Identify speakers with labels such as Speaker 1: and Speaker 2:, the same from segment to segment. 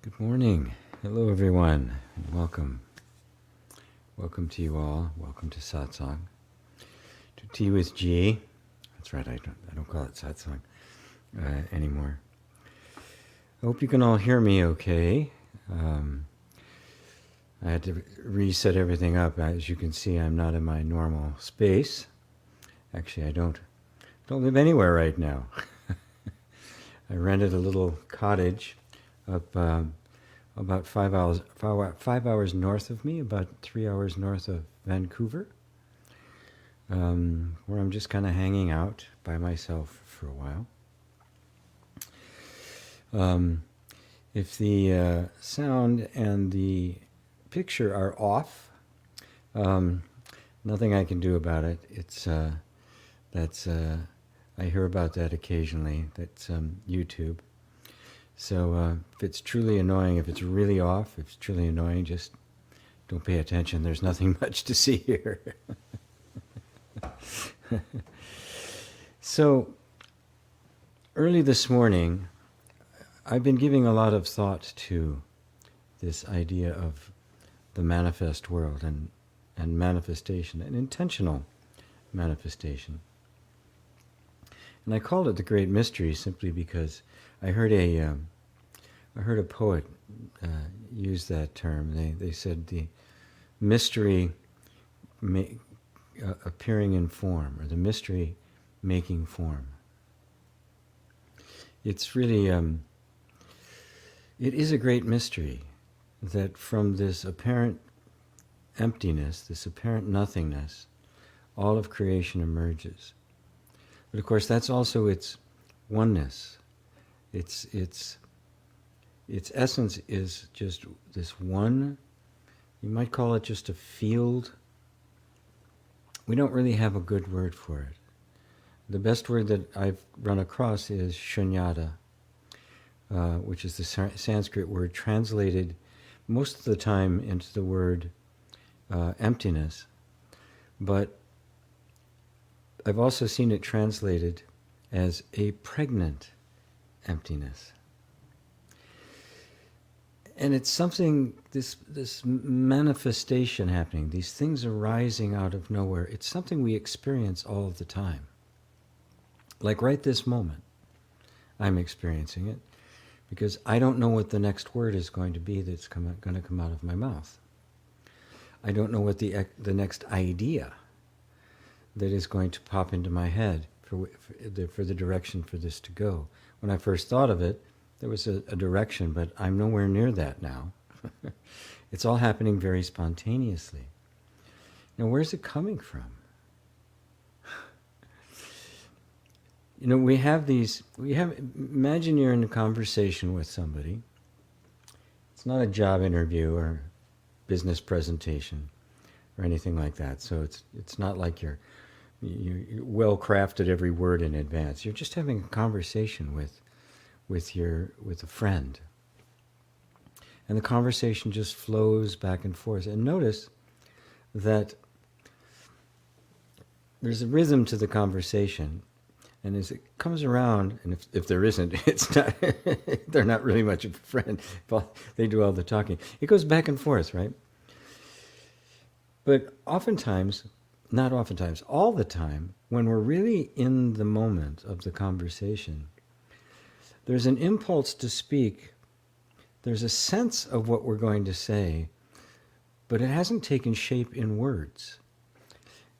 Speaker 1: Good morning. Hello, everyone. Welcome. Welcome to you all. Welcome to Satsang. To Tea with G. That's right. I don't call it Satsang anymore. I hope you can all hear me okay. I had to reset everything up. As you can see, I'm not in my normal space. Actually, I don't live anywhere right now. I rented a little cottage up about 5 hours north of me, about 3 hours north of Vancouver, where I'm just kind of hanging out by myself for a while. If the sound and the picture are off, nothing I can do about it. I hear about that occasionally. That's YouTube. So if it's truly annoying, if it's really off, if it's truly annoying, just don't pay attention. There's nothing much to see here. So early this morning, I've been giving a lot of thought to this idea of the manifest world and manifestation, and intentional manifestation. And I called it the Great Mystery simply because I heard a poet use that term. They said the mystery appearing in form, or the mystery making form. It's really, it is a great mystery that from this apparent emptiness, this apparent nothingness, all of creation emerges. But of course, that's also its oneness. Its essence is just this one, you might call it just a field. We don't really have a good word for it. The best word that I've run across is shunyata, which is the Sanskrit word translated most of the time into the word emptiness. But I've also seen it translated as a pregnant emptiness. And it's something, this manifestation happening, these things arising out of nowhere, it's something we experience all of the time. Like right this moment, I'm experiencing it because I don't know what the next word is going to be that's going to come out of my mouth. I don't know what the next idea that is going to pop into my head for the direction for this to go. When I first thought of it, there was a direction, but I'm nowhere near that now. It's all happening very spontaneously. Now, where's it coming from? You know, imagine you're in a conversation with somebody. It's not a job interview or business presentation or anything like that. So it's not like you're well crafted every word in advance. You're just having a conversation with a friend. And the conversation just flows back and forth. And notice that there's a rhythm to the conversation. And as it comes around, and if there isn't, it's not, they're not really much of a friend. They do all the talking. It goes back and forth, right? But oftentimes, not oftentimes, all the time, when we're really in the moment of the conversation, there's an impulse to speak. There's a sense of what we're going to say, but it hasn't taken shape in words.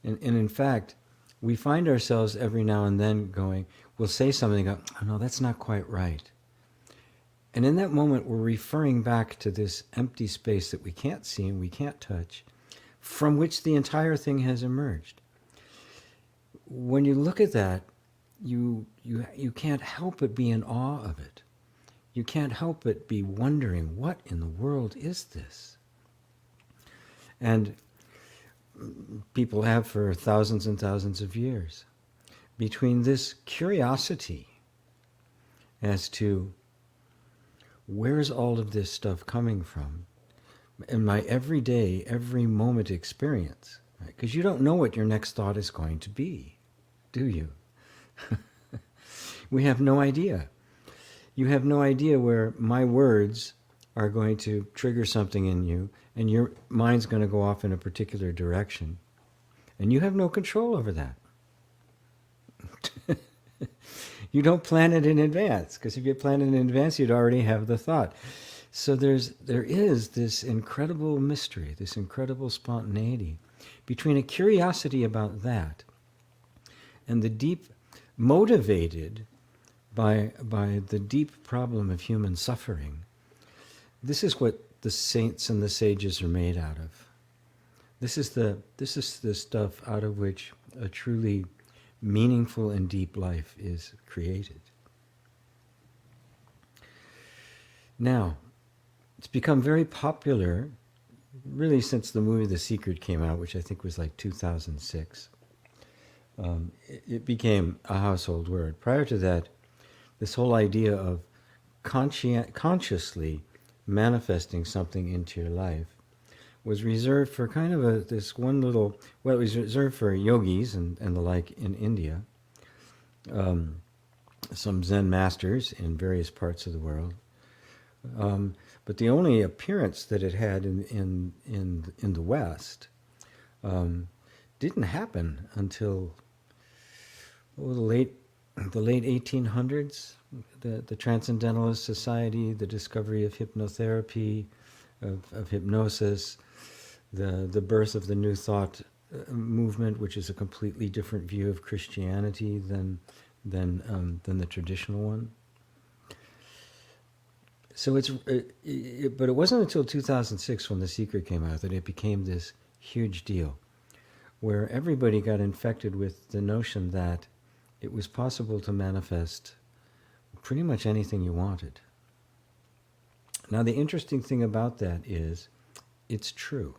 Speaker 1: And in fact, we find ourselves every now and then we'll say something, oh no, that's not quite right. And in that moment, we're referring back to this empty space that we can't see and we can't touch, from which the entire thing has emerged. When you look at that, you can't help but be in awe of it. You can't help but be wondering, what in the world is this? And people have for thousands and thousands of years. Between this curiosity as to where's all of this stuff coming from, in my everyday, every moment experience, because you don't know what your next thought is going to be, do you? We have no idea. You have no idea where my words are going to trigger something in you, and your mind's going to go off in a particular direction. And you have no control over that. You don't plan it in advance, because if you planned it in advance, you'd already have the thought. So there is this incredible mystery, this incredible spontaneity between a curiosity about that and the deep, motivated by the deep problem of human suffering. This is what the saints and the sages are made out of. This is the stuff out of which a truly meaningful and deep life is created. Now, it's become very popular, really since the movie The Secret came out, which I think was like 2006. It became a household word. Prior to that, this whole idea of consciously manifesting something into your life was reserved for kind of this one little, well, it was reserved for yogis and the like in India, some Zen masters in various parts of the world. But the only appearance that it had in the West didn't happen until the late 1800s. The Transcendentalist Society, the discovery of hypnotherapy, of hypnosis, the birth of the New Thought movement, which is a completely different view of Christianity than the traditional one. So but it wasn't until 2006 when The Secret came out that it became this huge deal, where everybody got infected with the notion that it was possible to manifest pretty much anything you wanted. Now, the interesting thing about that is it's true.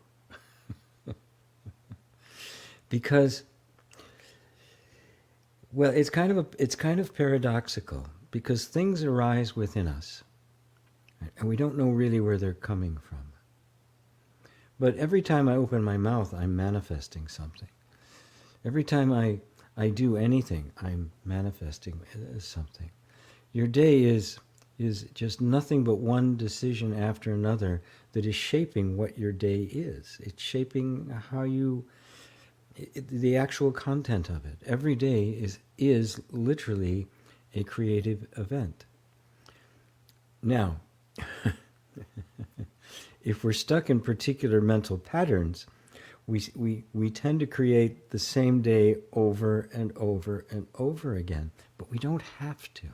Speaker 1: Because, well, it's kind of paradoxical, because things arise within us, and we don't know really where they're coming from. But every time I open my mouth, I'm manifesting something. Every time I do anything, I'm manifesting something. Your day is just nothing but one decision after another that is shaping what your day is. It's shaping how the actual content of it. Every day is literally a creative event. Now, if we're stuck in particular mental patterns, we tend to create the same day over and over and over again, but we don't have to.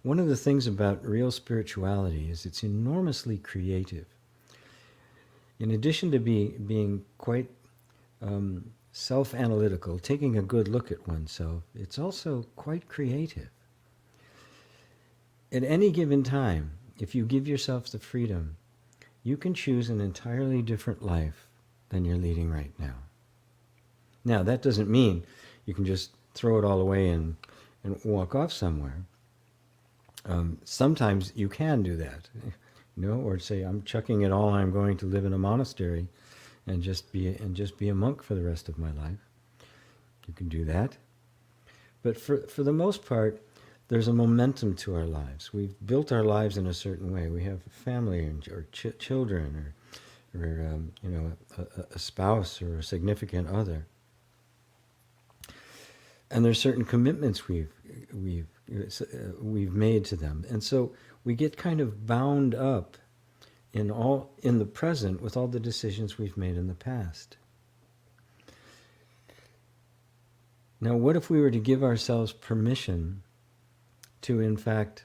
Speaker 1: One of the things about real spirituality is it's enormously creative. In addition to being quite self-analytical, taking a good look at oneself, it's also quite creative. At any given time, if you give yourself the freedom, you can choose an entirely different life than you're leading right now. Now, that doesn't mean you can just throw it all away and walk off somewhere. Sometimes you can do that, or say, I'm chucking it all, I'm going to live in a monastery and just be a monk for the rest of my life. You can do that. But for the most part, there's a momentum to our lives. We've built our lives in a certain way. We have a family or children or a spouse or a significant other. And there's certain commitments we've made to them. And so we get kind of bound up in the present with all the decisions we've made in the past. Now, what if we were to give ourselves permission to, in fact,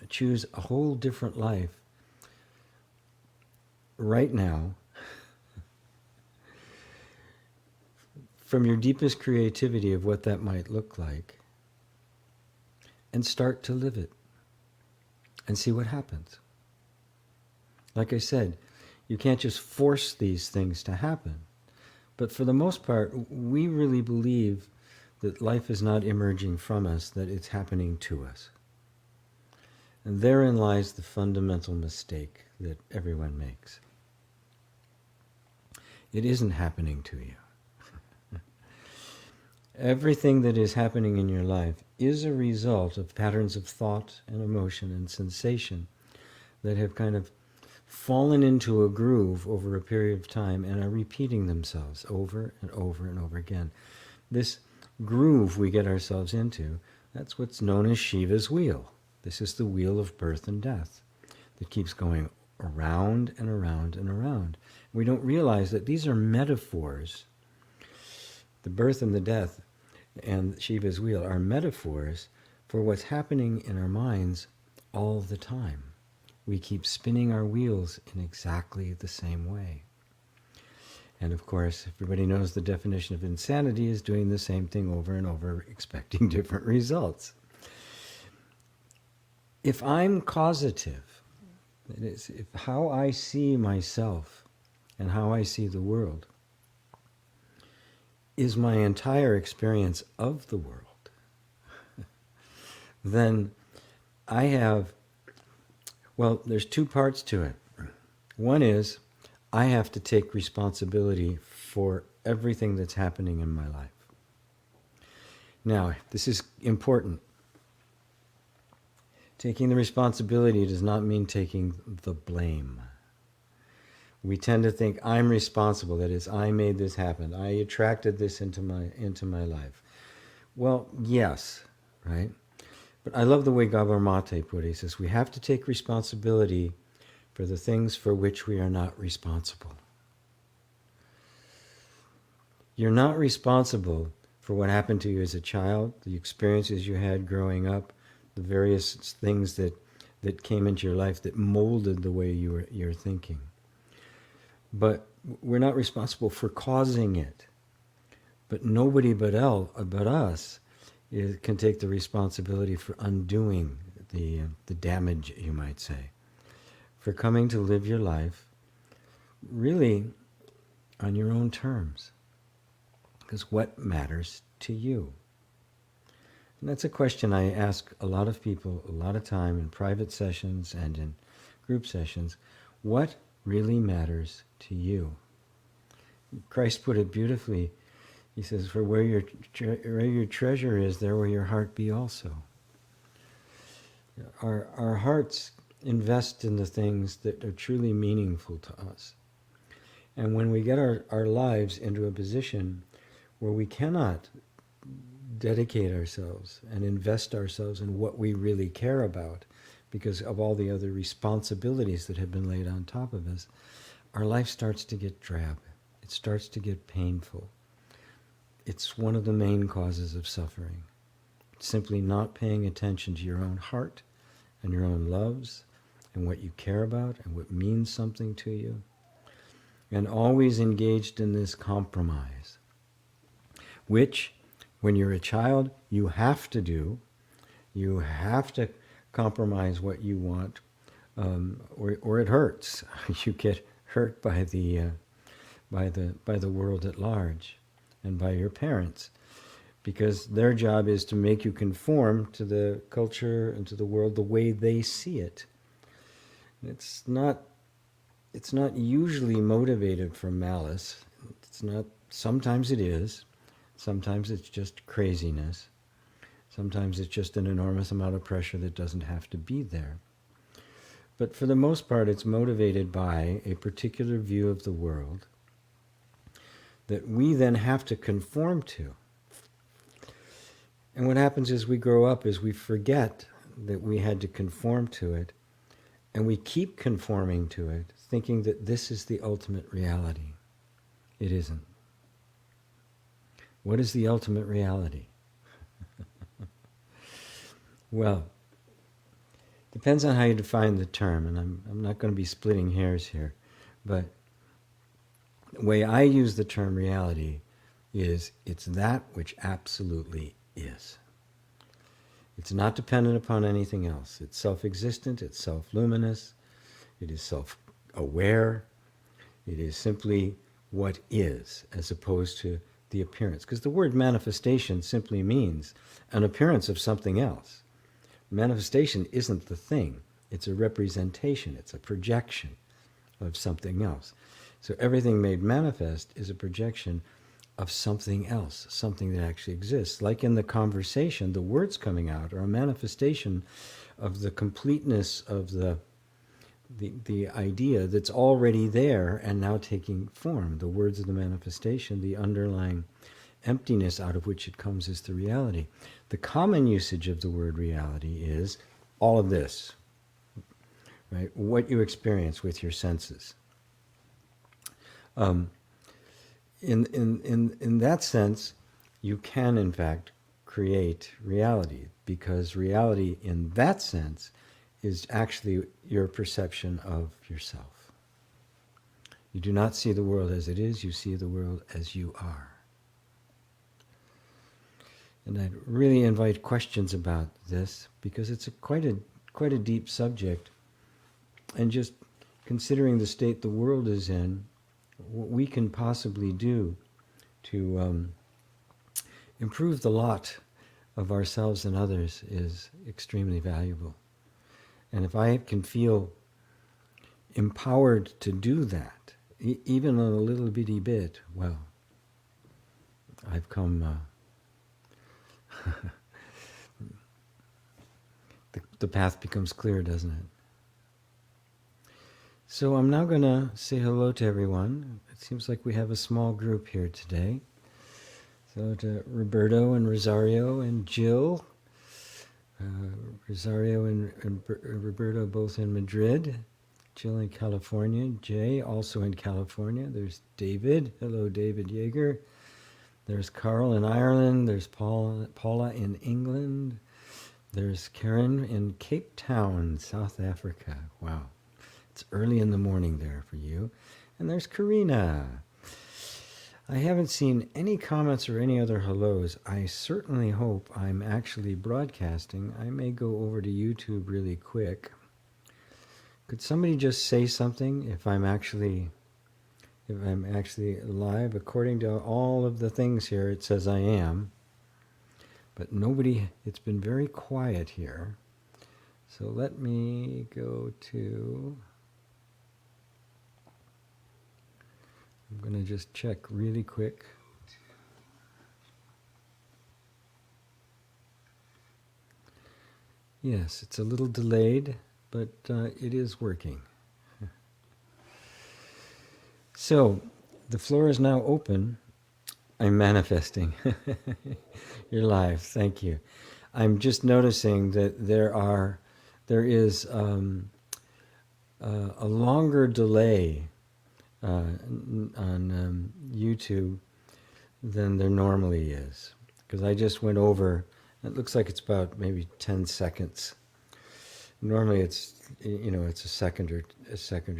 Speaker 1: choose a whole different life right now from your deepest creativity of what that might look like, and start to live it and see what happens? Like I said, you can't just force these things to happen. But for the most part, we really believe that life is not emerging from us, that it's happening to us. And therein lies the fundamental mistake that everyone makes. It isn't happening to you. Everything that is happening in your life is a result of patterns of thought and emotion and sensation that have kind of fallen into a groove over a period of time and are repeating themselves over and over and over again. This groove we get ourselves into, that's what's known as Shiva's wheel. This is the wheel of birth and death that keeps going around and around and around. We don't realize that these are metaphors. The birth and the death and Shiva's wheel are metaphors for what's happening in our minds all the time. We keep spinning our wheels in exactly the same way. And of course, everybody knows the definition of insanity is doing the same thing over and over, expecting different results. If I'm causative, that is, if how I see myself and how I see the world is my entire experience of the world, then I have, well, there's two parts to it. One is I have to take responsibility for everything that's happening in my life. Now, this is important. Taking the responsibility does not mean taking the blame. We tend to think I'm responsible. That is, I made this happen. I attracted this into my life. Well, yes, right? But I love the way Gabor Mate put it. He says we have to take responsibility for the things for which we are not responsible. You're not responsible for what happened to you as a child, the experiences you had growing up, the various things that came into your life that molded the way you're thinking. But we're not responsible for causing it. But nobody but us can take the responsibility for undoing the damage, you might say, for coming to live your life really on your own terms. Because what matters to you? And that's a question I ask a lot of people a lot of time in private sessions and in group sessions. What really matters to you? Christ put it beautifully. He says, for where your treasure is, there will your heart be also. Our hearts invest in the things that are truly meaningful to us. And when we get our lives into a position where we cannot dedicate ourselves and invest ourselves in what we really care about because of all the other responsibilities that have been laid on top of us, our life starts to get drab. It starts to get painful. It's one of the main causes of suffering. It's simply not paying attention to your own heart and your own loves and what you care about and what means something to you. And always engaged in this compromise, which, when you're a child, you have to do. You have to compromise what you want, or it hurts. You get hurt by the world at large, and by your parents, because their job is to make you conform to the culture and to the world the way they see it. It's not usually motivated from malice. It's not. Sometimes it is. Sometimes it's just craziness. Sometimes it's just an enormous amount of pressure that doesn't have to be there. But for the most part, it's motivated by a particular view of the world that we then have to conform to. And what happens as we grow up is we forget that we had to conform to it, and we keep conforming to it, thinking that this is the ultimate reality. It isn't. What is the ultimate reality? Well, depends on how you define the term, and I'm not going to be splitting hairs here, but the way I use the term reality is it's that which absolutely is. It's not dependent upon anything else. It's self-existent, it's self-luminous, it is self-aware, it is simply what is, as opposed to the appearance. Because the word manifestation simply means an appearance of something else. Manifestation isn't the thing. It's a representation. It's a projection of something else. So everything made manifest is a projection of something else, something that actually exists. Like in the conversation, the words coming out are a manifestation of the completeness of the idea that's already there and now taking form. The words of the manifestation, the underlying emptiness out of which it comes is the reality. The common usage of the word reality is all of this, right? What you experience with your senses. In that sense, you can in fact create reality, because reality in that sense is actually your perception of yourself. You do not see the world as it is, you see the world as you are. And I'd really invite questions about this, because it's quite a deep subject. And just considering the state the world is in, what we can possibly do to improve the lot of ourselves and others is extremely valuable. And if I can feel empowered to do that, even on a little bitty bit, well, I've come... the path becomes clear, doesn't it? So I'm now going to say hello to everyone. It seems like we have a small group here today. So to Roberto and Rosario and Jill. Rosario and Roberto both in Madrid. Jill in California. Jay also in California. There's David. Hello, David Yeager. There's Carl in Ireland. There's Paula in England. There's Karen in Cape Town, South Africa. Wow. It's early in the morning there for you. And there's Karina. I haven't seen any comments or any other hellos. I certainly hope I'm actually broadcasting. I may go over to YouTube really quick. Could somebody just say something if I'm actually live? According to all of the things here, it says I am. But nobody, it's been very quiet here. So let me go to... I'm going to just check really quick. Yes, it's a little delayed, but it is working. So, the floor is now open. I'm manifesting. You're live, thank you. I'm just noticing that there is a longer delay on YouTube than there normally is, because I just went over. It looks like it's about maybe 10 seconds. Normally, it's a second or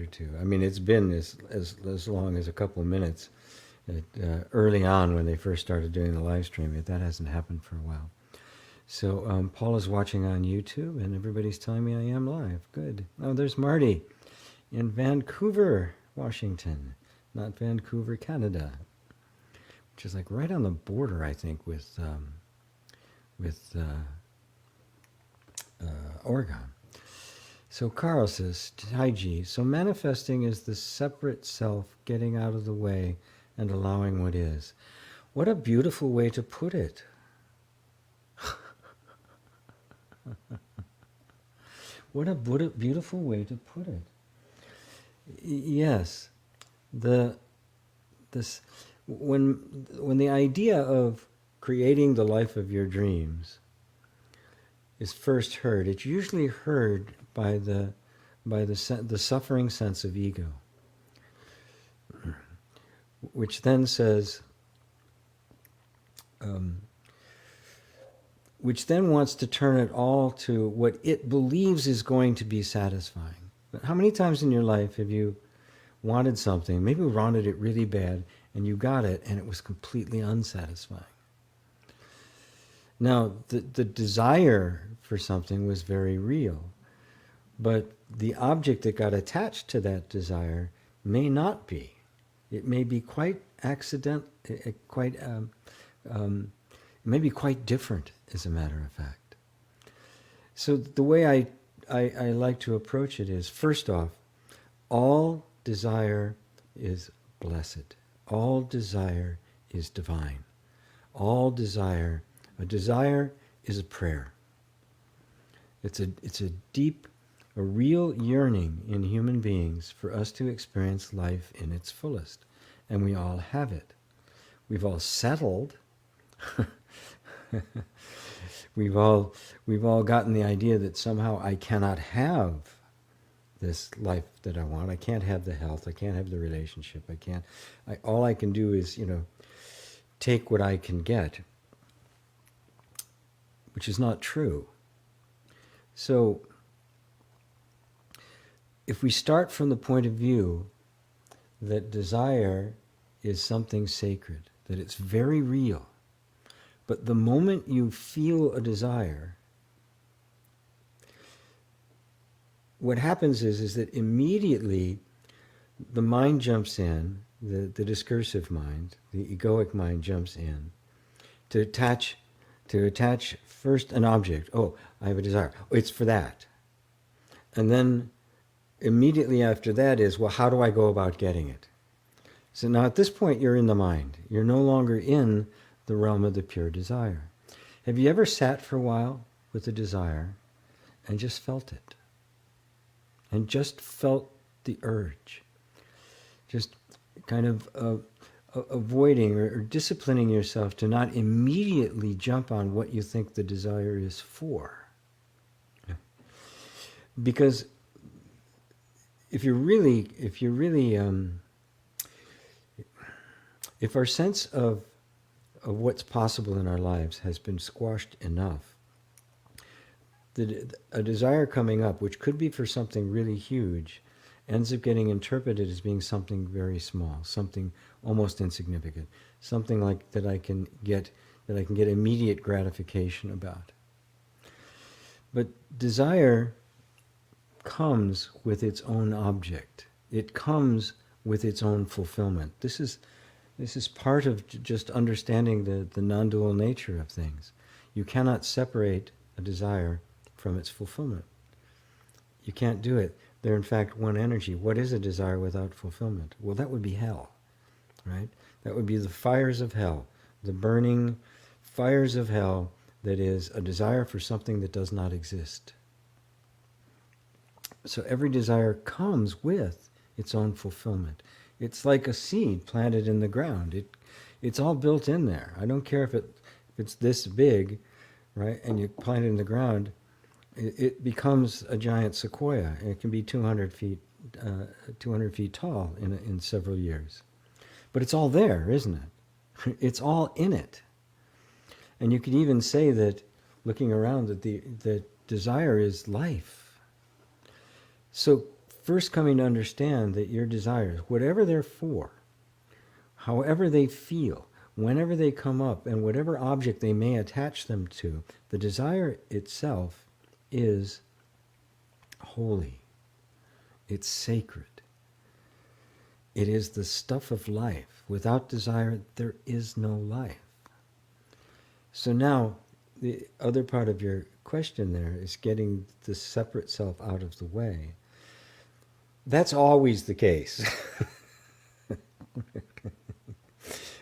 Speaker 1: two. I mean, it's been as long as a couple of minutes. Early on, when they first started doing the live stream, that hasn't happened for a while. So Paul is watching on YouTube, and everybody's telling me I am live. Good. Oh, there's Marty in Vancouver, Washington, not Vancouver, Canada, which is like right on the border, I think, with Oregon. So Carl says, hi G, so manifesting is the separate self getting out of the way and allowing what is. What a beautiful way to put it. What a beautiful way to put it. Yes, when the idea of creating the life of your dreams is first heard, it's usually heard by the suffering sense of ego, which then says, which then wants to turn it all to what it believes is going to be satisfying. But how many times in your life have you wanted something, maybe wanted it really bad, and you got it, and it was completely unsatisfying? Now, the desire for something was very real, but the object that got attached to that desire may not be. It may be quite accidental, it may be quite different, as a matter of fact. So the way I like to approach it is, first off, all desire is blessed. All desire is divine. All desire, a desire is a prayer. It's a deep, a real yearning in human beings for us to experience life in its fullest. And we all have it. We've all settled. we've all gotten the idea that somehow I cannot have this life that I want. I can't have the health. I can't have the relationship. All I can do is, take what I can get, which is not true. So, if we start from the point of view that desire is something sacred, that it's very real, but the moment you feel a desire, what happens is that immediately the mind jumps in, the discursive mind, the egoic mind jumps in to attach first an object. Oh, I have a desire. Oh, it's for that. And then immediately after that is, well, how do I go about getting it? So now at this point you're in the mind. You're no longer in the realm of the pure desire. Have you ever sat for a while with a desire and just felt it? And just felt the urge? Just kind of avoiding or disciplining yourself to not immediately jump on what you think the desire is for. Because if our sense of what's possible in our lives has been squashed enough, a desire coming up, which could be for something really huge, ends up getting interpreted as being something very small, something almost insignificant, something like that I can get immediate gratification about. But desire comes with its own object. It comes with its own fulfillment. This is part of just understanding the non-dual nature of things. You cannot separate a desire from its fulfillment. You can't do it. They're in fact one energy. What is a desire without fulfillment? Well, that would be hell, right? That would be the fires of hell, the burning fires of hell that is a desire for something that does not exist. So every desire comes with its own fulfillment. It's like a seed planted in the ground. It's all built in there. I don't care if it's this big, right, and you plant it in the ground, it becomes a giant sequoia. It can be 200 feet tall in several years. But it's all there, isn't it? It's all in it. And you could even say that, looking around, that desire is life. So first coming to understand that your desires, whatever they're for, however they feel, whenever they come up, and whatever object they may attach them to, the desire itself is holy. It's sacred. It is the stuff of life. Without desire, there is no life. So now, the other part of your question there is getting the separate self out of the way. That's always the case.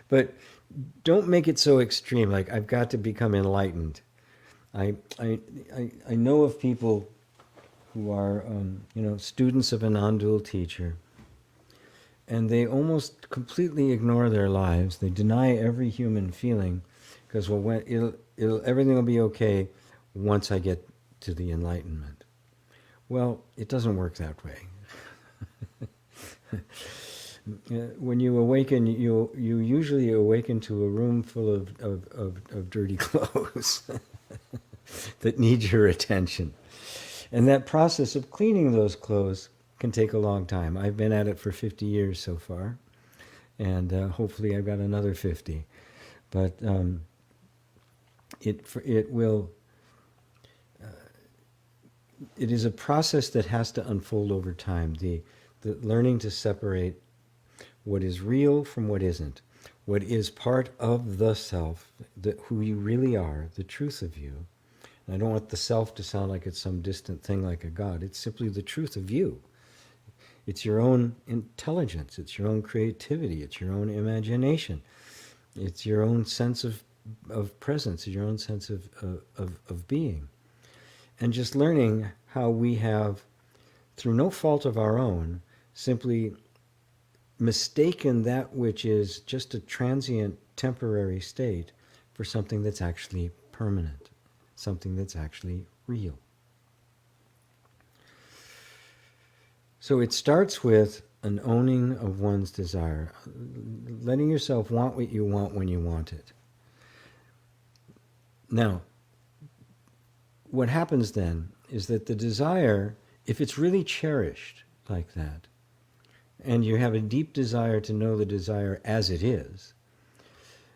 Speaker 1: But don't make it so extreme, like I've got to become enlightened. I know of people who are students of a non-dual teacher, and they almost completely ignore their lives. They deny every human feeling because everything will be okay once I get to the enlightenment. Well, it doesn't work that way. When you awaken, you usually awaken to a room full of dirty clothes that need your attention. And that process of cleaning those clothes can take a long time. I've been at it for 50 years so far, and hopefully I've got another 50. But it will. It is a process that has to unfold over time. The learning to separate what is real from what isn't, what is part of the self, who you really are, the truth of you. And I don't want the self to sound like it's some distant thing like a God. It's simply the truth of you. It's your own intelligence. It's your own creativity. It's your own imagination. It's your own sense of presence, your own sense of being. And just learning how we have, through no fault of our own, simply mistaken that which is just a transient, temporary state for something that's actually permanent, something that's actually real. So it starts with an owning of one's desire, letting yourself want what you want when you want it. Now, what happens then is that the desire, if it's really cherished like that, and you have a deep desire to know the desire as it is,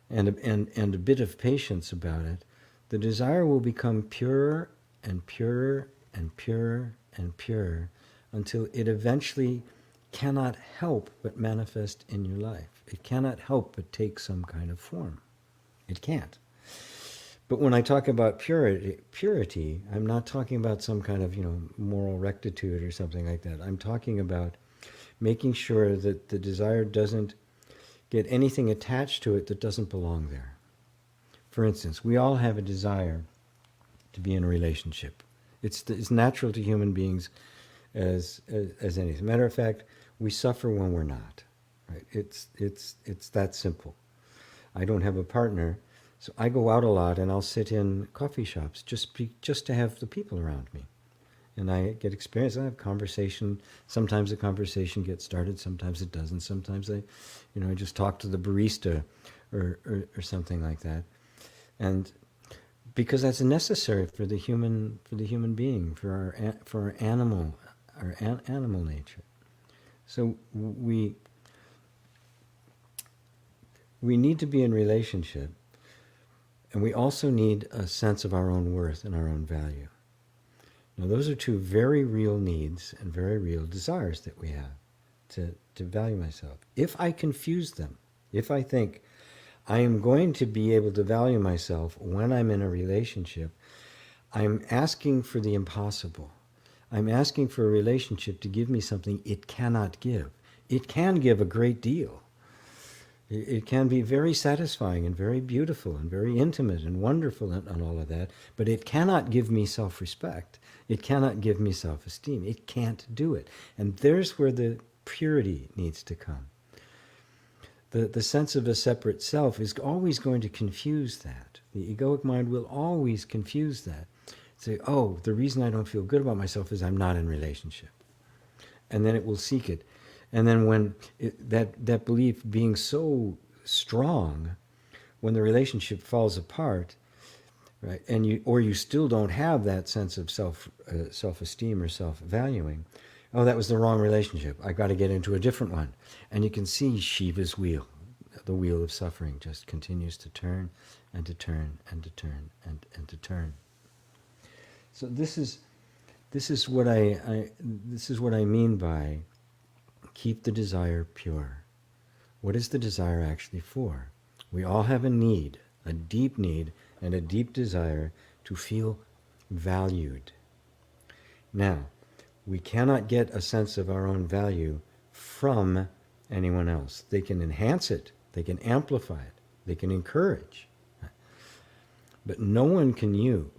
Speaker 1: and a bit of patience about it, the desire will become purer and purer and purer and purer until it eventually cannot help but manifest in your life. It cannot help but take some kind of form. It can't. But when I talk about purity, I'm not talking about some kind of, moral rectitude or something like that. I'm talking about making sure that the desire doesn't get anything attached to it that doesn't belong there. For instance, we all have a desire to be in a relationship. It's natural to human beings as anything. Matter of fact, we suffer when we're not. Right? It's that simple. I don't have a partner, so I go out a lot and I'll sit in coffee shops just to have the people around me. And I get experience. I have conversation. Sometimes the conversation gets started. Sometimes it doesn't. Sometimes I just talk to the barista, or something like that. And because that's necessary for the human being, for our animal nature. So we need to be in relationship, and we also need a sense of our own worth and our own value. Now, those are two very real needs and very real desires that we have to value myself. If I confuse them, if I think I am going to be able to value myself when I'm in a relationship, I'm asking for the impossible. I'm asking for a relationship to give me something it cannot give. It can give a great deal. It can be very satisfying and very beautiful and very intimate and wonderful and all of that, but it cannot give me self-respect. It cannot give me self-esteem. It can't do it. And there's where the purity needs to come. The sense of a separate self is always going to confuse that. The egoic mind will always confuse that. Say, oh, the reason I don't feel good about myself is I'm not in relationship. And then it will seek it. And then when that belief being so strong, when the relationship falls apart, right, and you still don't have that sense of self-esteem or self-valuing, oh, that was the wrong relationship. I got to get into a different one. And you can see Shiva's wheel, the wheel of suffering, just continues to turn and to turn and to turn and to turn. So this is what I mean by keep the desire pure. What is the desire actually for? We all have a need, a deep need, and a deep desire to feel valued. Now, we cannot get a sense of our own value from anyone else. They can enhance it, they can amplify it, they can encourage. But no one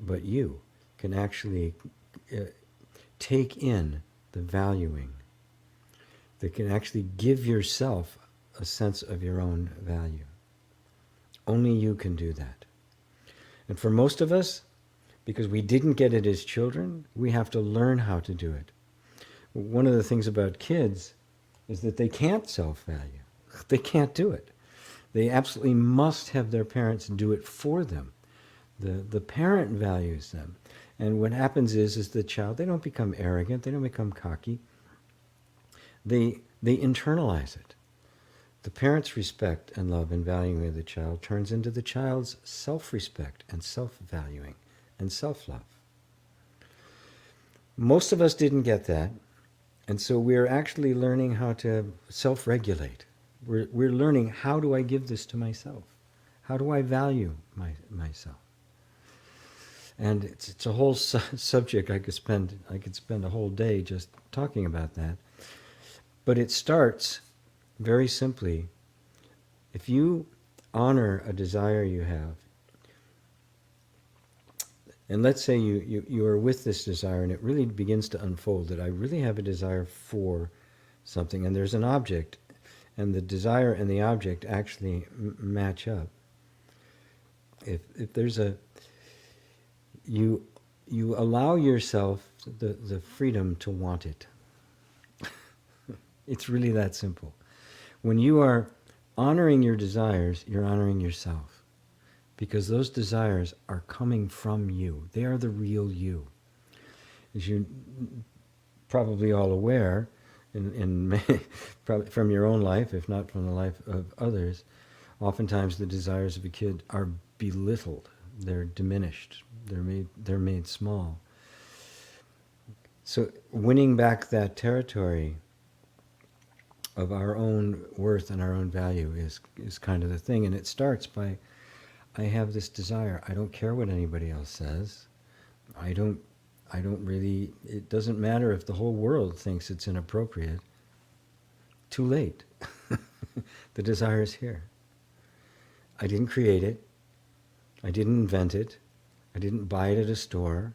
Speaker 1: but you can actually take in the valuing, that can actually give yourself a sense of your own value. Only you can do that. And for most of us, because we didn't get it as children, we have to learn how to do it. One of the things about kids is that they can't self-value. They can't do it. They absolutely must have their parents do it for them. The parent values them. And what happens is the child, they don't become arrogant, they don't become cocky. They internalize it. The parent's respect and love and valuing of the child turns into the child's self-respect and self-valuing and self-love. Most of us didn't get that, and so we're actually learning how to self-regulate. We're learning, how do I give this to myself? How do I value myself? And it's a whole subject. I could spend a whole day just talking about that. But it starts very simply. If you honor a desire you have, and let's say you are with this desire and it really begins to unfold, that I really have a desire for something, and there's an object, and the desire and the object actually match up. If there's you allow yourself the freedom to want it. It's really that simple. When you are honoring your desires, you're honoring yourself. Because those desires are coming from you. They are the real you. As you're probably all aware, probably from your own life, if not from the life of others, oftentimes the desires of a kid are belittled. They're diminished. They're made small. So winning back that territory of our own worth and our own value is kind of the thing. And it starts by, I have this desire. I don't care what anybody else says. I don't really, it doesn't matter if the whole world thinks it's inappropriate. Too late. The desire is here. I didn't create it. I didn't invent it. I didn't buy it at a store.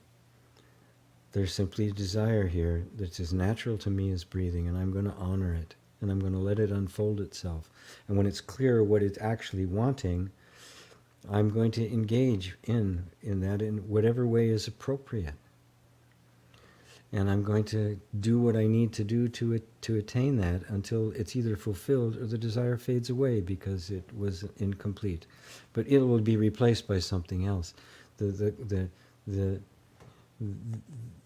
Speaker 1: There's simply a desire here that's as natural to me as breathing, and I'm going to honor it, and I'm going to let it unfold itself. And when it's clear what it's actually wanting, I'm going to engage in that in whatever way is appropriate. And I'm going to do what I need to do to attain that until it's either fulfilled or the desire fades away because it was incomplete. But it will be replaced by something else. The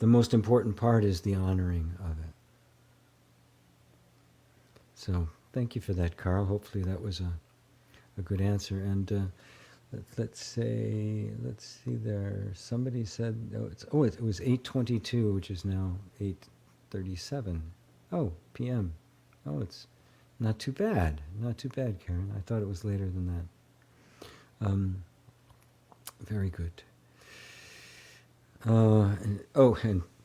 Speaker 1: most important part is the honoring of it. So thank you for that, Carl. Hopefully that was a good answer. And let's see there. Somebody said, it was 8:22, which is now 8:37. Oh, p.m. Oh, it's not too bad. Not too bad, Karen. I thought it was later than that. Very good. And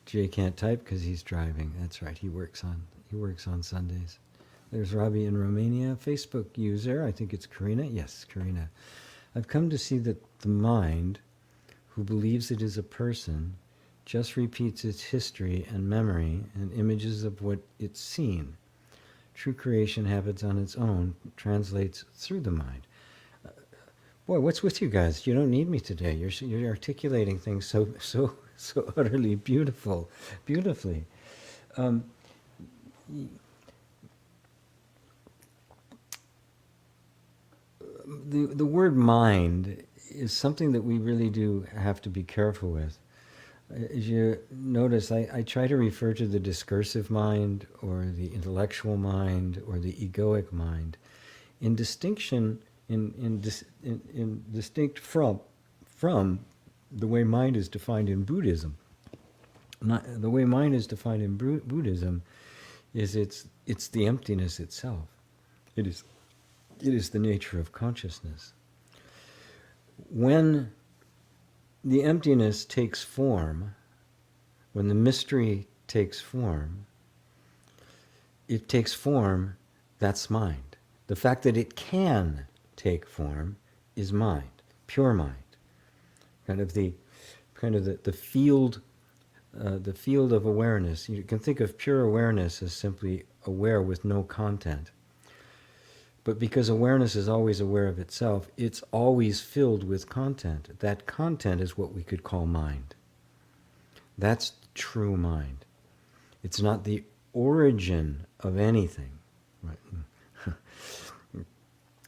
Speaker 1: Jay can't type because he's driving. That's right. He works on Sundays. There's Robbie in Romania. Facebook user, I think it's Karina. Yes, Karina. I've come to see that the mind, who believes it is a person, just repeats its history and memory and images of what it's seen. True creation happens on its own, translates through the mind. Boy, what's with you guys? You don't need me today. You're articulating things so utterly beautifully. The word mind is something that we really do have to be careful with. As you notice, I try to refer to the discursive mind or the intellectual mind or the egoic mind in distinction, in distinct from the way mind is defined in Buddhism. The way mind is defined in Buddhism is it's the emptiness itself. It is the nature of consciousness. When the emptiness takes form, when the mystery takes form, it takes form, that's mind. The fact that it can take form is mind, pure mind. Kind of the field of awareness. You can think of pure awareness as simply aware with no content. But because awareness is always aware of itself, it's always filled with content. That content is what we could call mind. That's true mind. It's not the origin of anything. Right?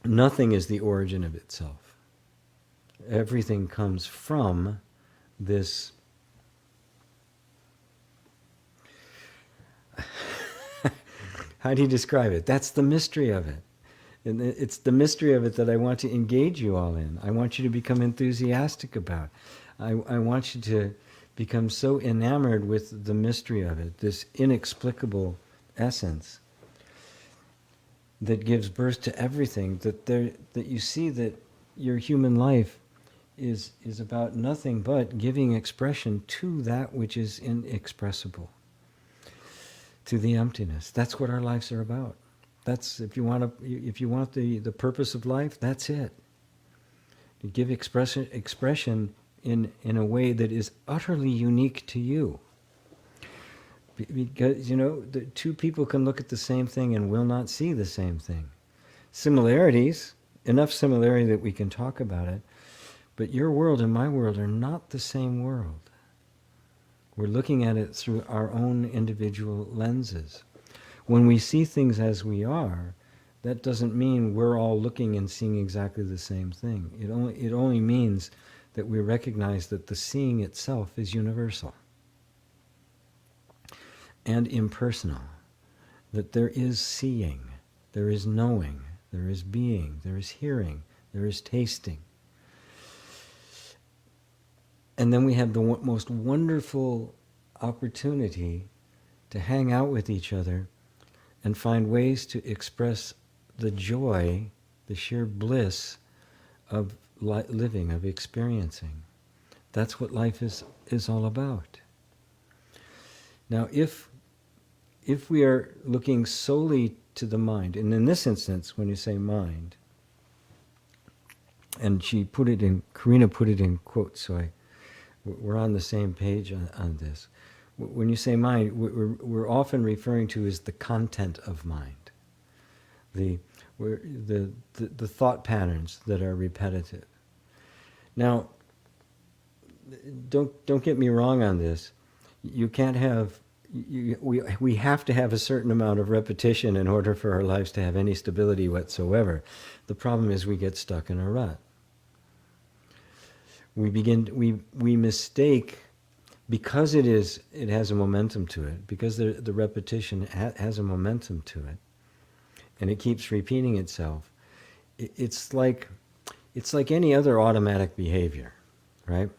Speaker 1: Nothing is the origin of itself. Everything comes from this. How do you describe it? That's the mystery of it. And it's the mystery of it that I want to engage you all in. I want you to become enthusiastic about. I want you to become so enamored with the mystery of it, this inexplicable essence that gives birth to everything, that you see that your human life is about nothing but giving expression to that which is inexpressible, to the emptiness. That's what our lives are about. That's if you want the purpose of life, that's it. give expression in a way that is utterly unique to you. Because, the two people can look at the same thing and will not see the same thing. Similarities, enough similarity that we can talk about it, but your world and my world are not the same world. We're looking at it through our own individual lenses. When we see things as we are, that doesn't mean we're all looking and seeing exactly the same thing. It only means that we recognize that the seeing itself is universal and impersonal, that there is seeing, there is knowing, there is being, there is hearing, there is tasting. And then we have the most wonderful opportunity to hang out with each other and find ways to express the joy, the sheer bliss of living, of experiencing. That's what life is all about. Now, if we are looking solely to the mind, and in this instance, when you say mind, and Karina put it in quotes, so we're on the same page on this. When you say mind, we're often referring to as the content of mind, the thought patterns that are repetitive. Now, don't get me wrong on this. You can't have. We have to have a certain amount of repetition in order for our lives to have any stability whatsoever. The problem is we get stuck in a rut. We mistake, because it has a momentum to it, because the repetition has a momentum to it, and it keeps repeating itself. It's like any other automatic behavior, right?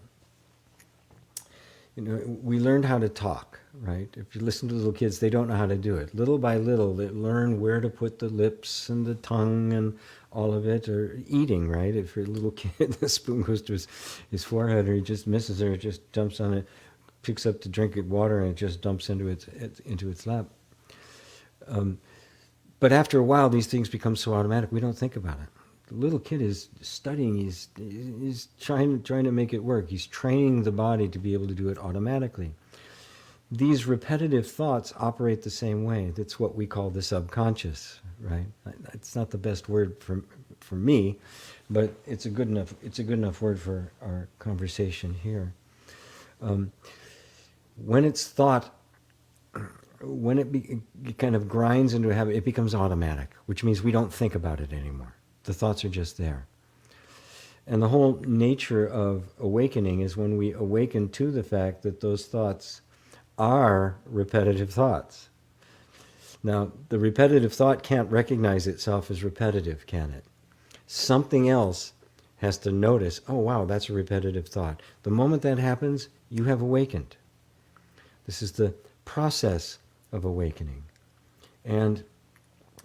Speaker 1: We learned how to talk, right? If you listen to little kids, they don't know how to do it. Little by little, they learn where to put the lips and the tongue and all of it, or eating, right? If you're a little kid, the spoon goes to his forehead, or he just misses it, or just jumps on it, picks up to drink water, and it just dumps into its lap. But after a while, these things become so automatic, we don't think about it. The little kid is studying, he's trying to make it work. He's training the body to be able to do it automatically. These repetitive thoughts operate the same way. That's what we call the subconscious, right? It's not the best word for me, but it's a good enough word for our conversation here. When it's thought, when it kind of grinds into a habit, it becomes automatic, which means we don't think about it anymore. The thoughts are just there. And the whole nature of awakening is when we awaken to the fact that those thoughts are repetitive thoughts. Now, the repetitive thought can't recognize itself as repetitive, can it? Something else has to notice, oh wow, that's a repetitive thought. The moment that happens, you have awakened. This is the process of awakening. And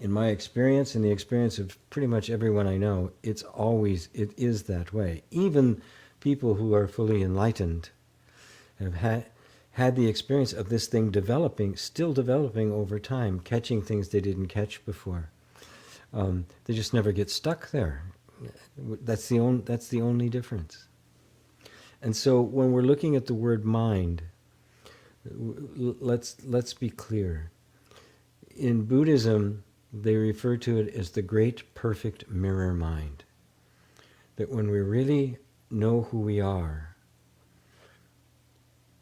Speaker 1: in my experience, in the experience of pretty much everyone I know, it is that way. Even people who are fully enlightened have had the experience of this thing still developing over time, catching things they didn't catch before. They just never get stuck there. That's the only difference. And so when we're looking at the word mind, let's be clear. In Buddhism, they refer to it as the great perfect mirror mind. That when we really know who we are,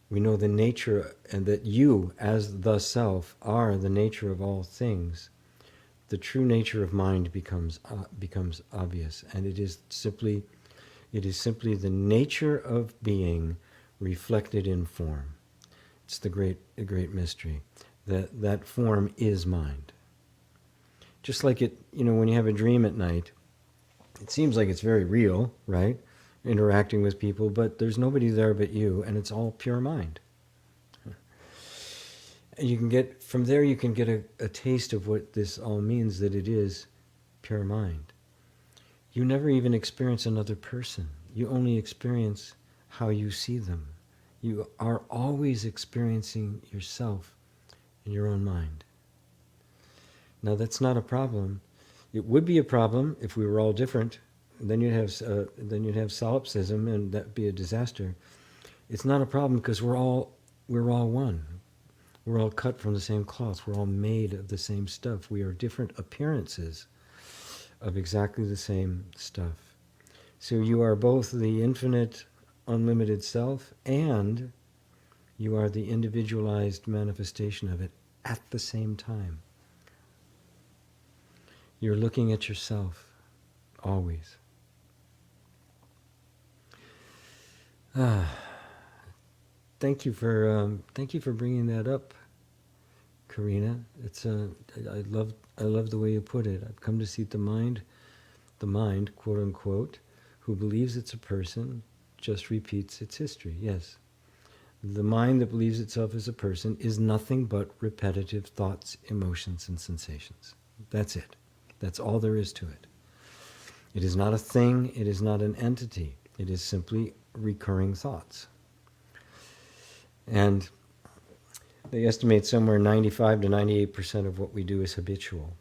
Speaker 1: we know the nature, and that you, as the self, are the nature of all things, the true nature of mind becomes obvious, and it is simply the nature of being reflected in form. It's the great mystery. That form is mind. Just like when you have a dream at night, it seems like it's very real, right? Interacting with people, but there's nobody there but you, and it's all pure mind. And from there you can get a taste of what this all means, that it is pure mind. You never even experience another person. You only experience how you see them. You are always experiencing yourself in your own mind. Now that's not a problem. It would be a problem if we were all different. then you'd have solipsism, and that'd be a disaster. It's not a problem because we're all one. We're all cut from the same cloth. We're all made of the same stuff. We are different appearances of exactly the same stuff. So you are both the infinite, unlimited self, and you are the individualized manifestation of it at the same time. You're looking at yourself always. Thank you for bringing that up, Karina. I love the way you put it. I've come to see the mind, quote unquote, who believes it's a person, just repeats its history. Yes. The mind that believes itself as a person is nothing but repetitive thoughts, emotions, and sensations. That's it. That's all there is to it. It is not a thing. It is not an entity. It is simply recurring thoughts. And they estimate somewhere 95 to 98% of what we do is habitual.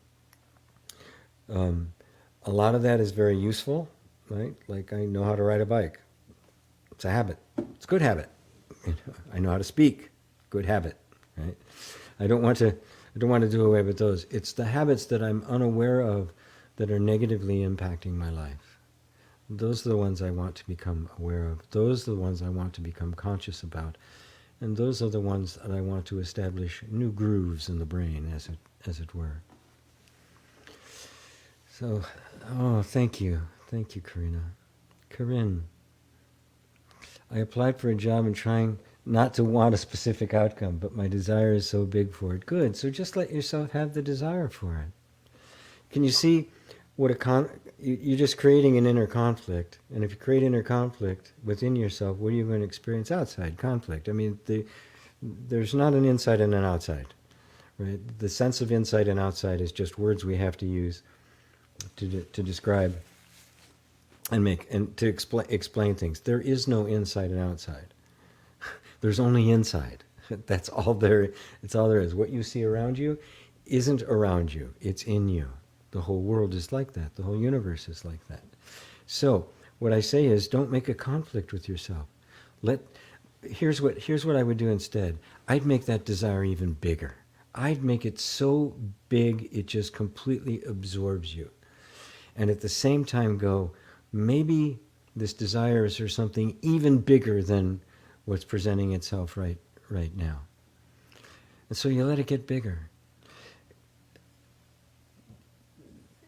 Speaker 1: A lot of that is very useful, right? Like I know how to ride a bike. It's a habit. It's a good habit. I know how to speak. Good habit, right? I don't want to do away with those. It's the habits that I'm unaware of that are negatively impacting my life. Those are the ones I want to become aware of. Those are the ones I want to become conscious about. And those are the ones that I want to establish new grooves in the brain, as it were. So, thank you. Thank you, Karina. Corinne, I applied for a job and trying not to want a specific outcome, but my desire is so big for it. Good. So just let yourself have the desire for it. Can you see what you're just creating an inner conflict, and if you create inner conflict within yourself, what are you going to experience outside conflict? I mean, there's not an inside and an outside, right? The sense of inside and outside is just words we have to use to describe and to explain things. There is no inside and outside. There's only inside. That's all there. It's all there is. What you see around you isn't around you. It's in you. The whole world is like that. The whole universe is like that. So what I say is, don't make a conflict with yourself. Here's what I would do instead. I'd make that desire even bigger. I'd make it so big it just completely absorbs you. And at the same time go, maybe this desire is for something even bigger than what's presenting itself right now. And so you let it get bigger.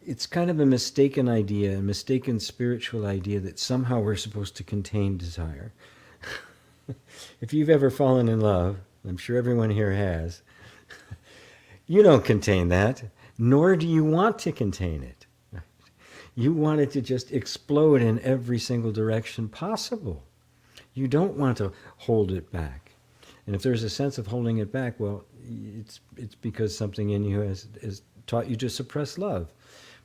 Speaker 1: It's kind of a mistaken idea, a mistaken spiritual idea that somehow we're supposed to contain desire. If you've ever fallen in love, I'm sure everyone here has, you don't contain that, nor do you want to contain it. You want it to just explode in every single direction possible. You don't want to hold it back. And if there's a sense of holding it back, well, it's because something in you has taught you to suppress love.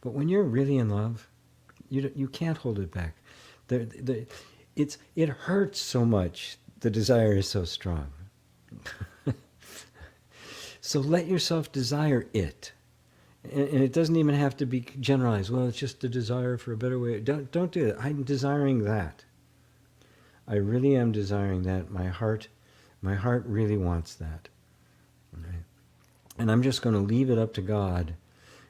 Speaker 1: But when you're really in love, you can't hold it back. It hurts so much. The desire is so strong. So let yourself desire it. And it doesn't even have to be generalized. Well, it's just a desire for a better way. Don't do it. I'm desiring that. I really am desiring that. My heart really wants that. Right? And I'm just going to leave it up to God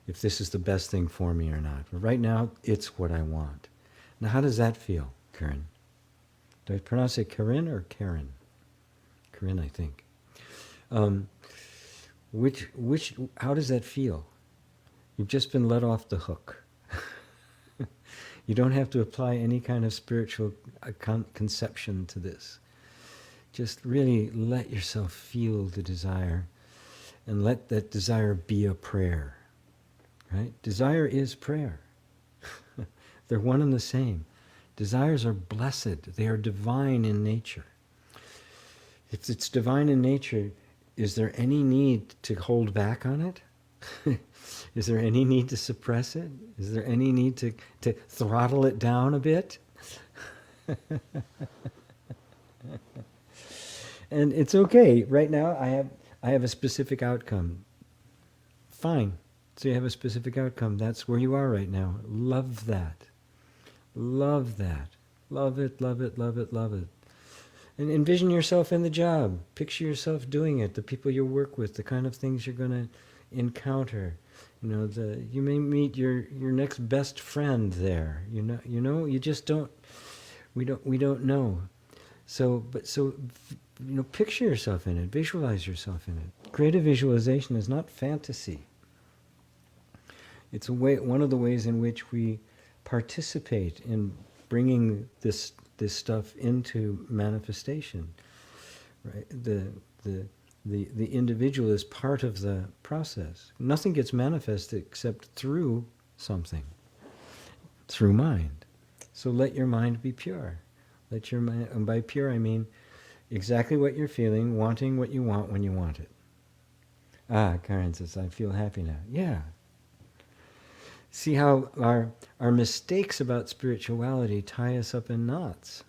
Speaker 1: if this is the best thing for me or not. But right now, it's what I want. Now, how does that feel, Karen? Do I pronounce it Karen or Karen? Karen, I think. How does that feel? You've just been let off the hook. You don't have to apply any kind of spiritual conception to this. Just really let yourself feel the desire and let that desire be a prayer. Right? Desire is prayer. They're one and the same. Desires are blessed. They are divine in nature. If it's divine in nature, is there any need to hold back on it? Is there any need to suppress it? Is there any need to throttle it down a bit? And it's okay. Right now, I have a specific outcome. Fine. So you have a specific outcome. That's where you are right now. Love that. Love that. Love it, love it, love it, love it. And envision yourself in the job. Picture yourself doing it, the people you work with, the kind of things you're going to encounter. You may meet your next best friend there. You just don't. We don't know. Picture yourself in it. Visualize yourself in it. Creative visualization is not fantasy. It's one of the ways in which we participate in bringing this stuff into manifestation. Right? The individual is part of the process. Nothing gets manifested except through something, through mind. So let your mind be pure. Let your mind, and by pure I mean exactly what you're feeling, wanting what you want when you want it. Karen says, I feel happy now. Yeah. See how our mistakes about spirituality tie us up in knots.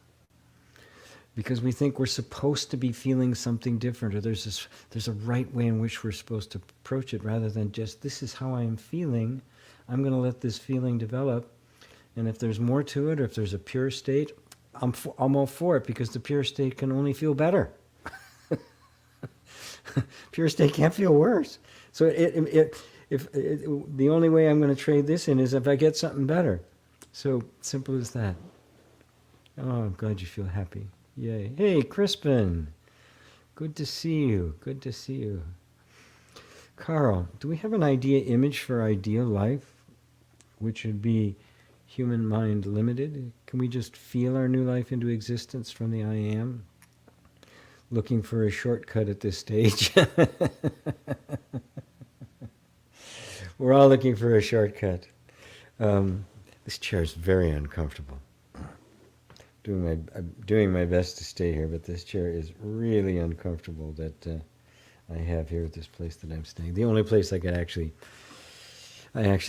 Speaker 1: Because we think we're supposed to be feeling something different, or there's a right way in which we're supposed to approach it, rather than just, this is how I'm feeling, I'm going to let this feeling develop, and if there's more to it, or if there's a pure state, I'm all for it, because the pure state can only feel better. Pure state can't feel worse. So if the only way I'm going to trade this in is if I get something better. So simple as that. Oh, I'm glad you feel happy. Yay. Hey, Crispin. Good to see you. Good to see you. Carl, do we have an idea image for ideal life, which would be human mind limited? Can we just feel our new life into existence from the I am? Looking for a shortcut at this stage. We're all looking for a shortcut. This chair is very uncomfortable. I'm doing my best to stay here, but this chair is really uncomfortable that I have here at this place that I'm staying. The only place I actually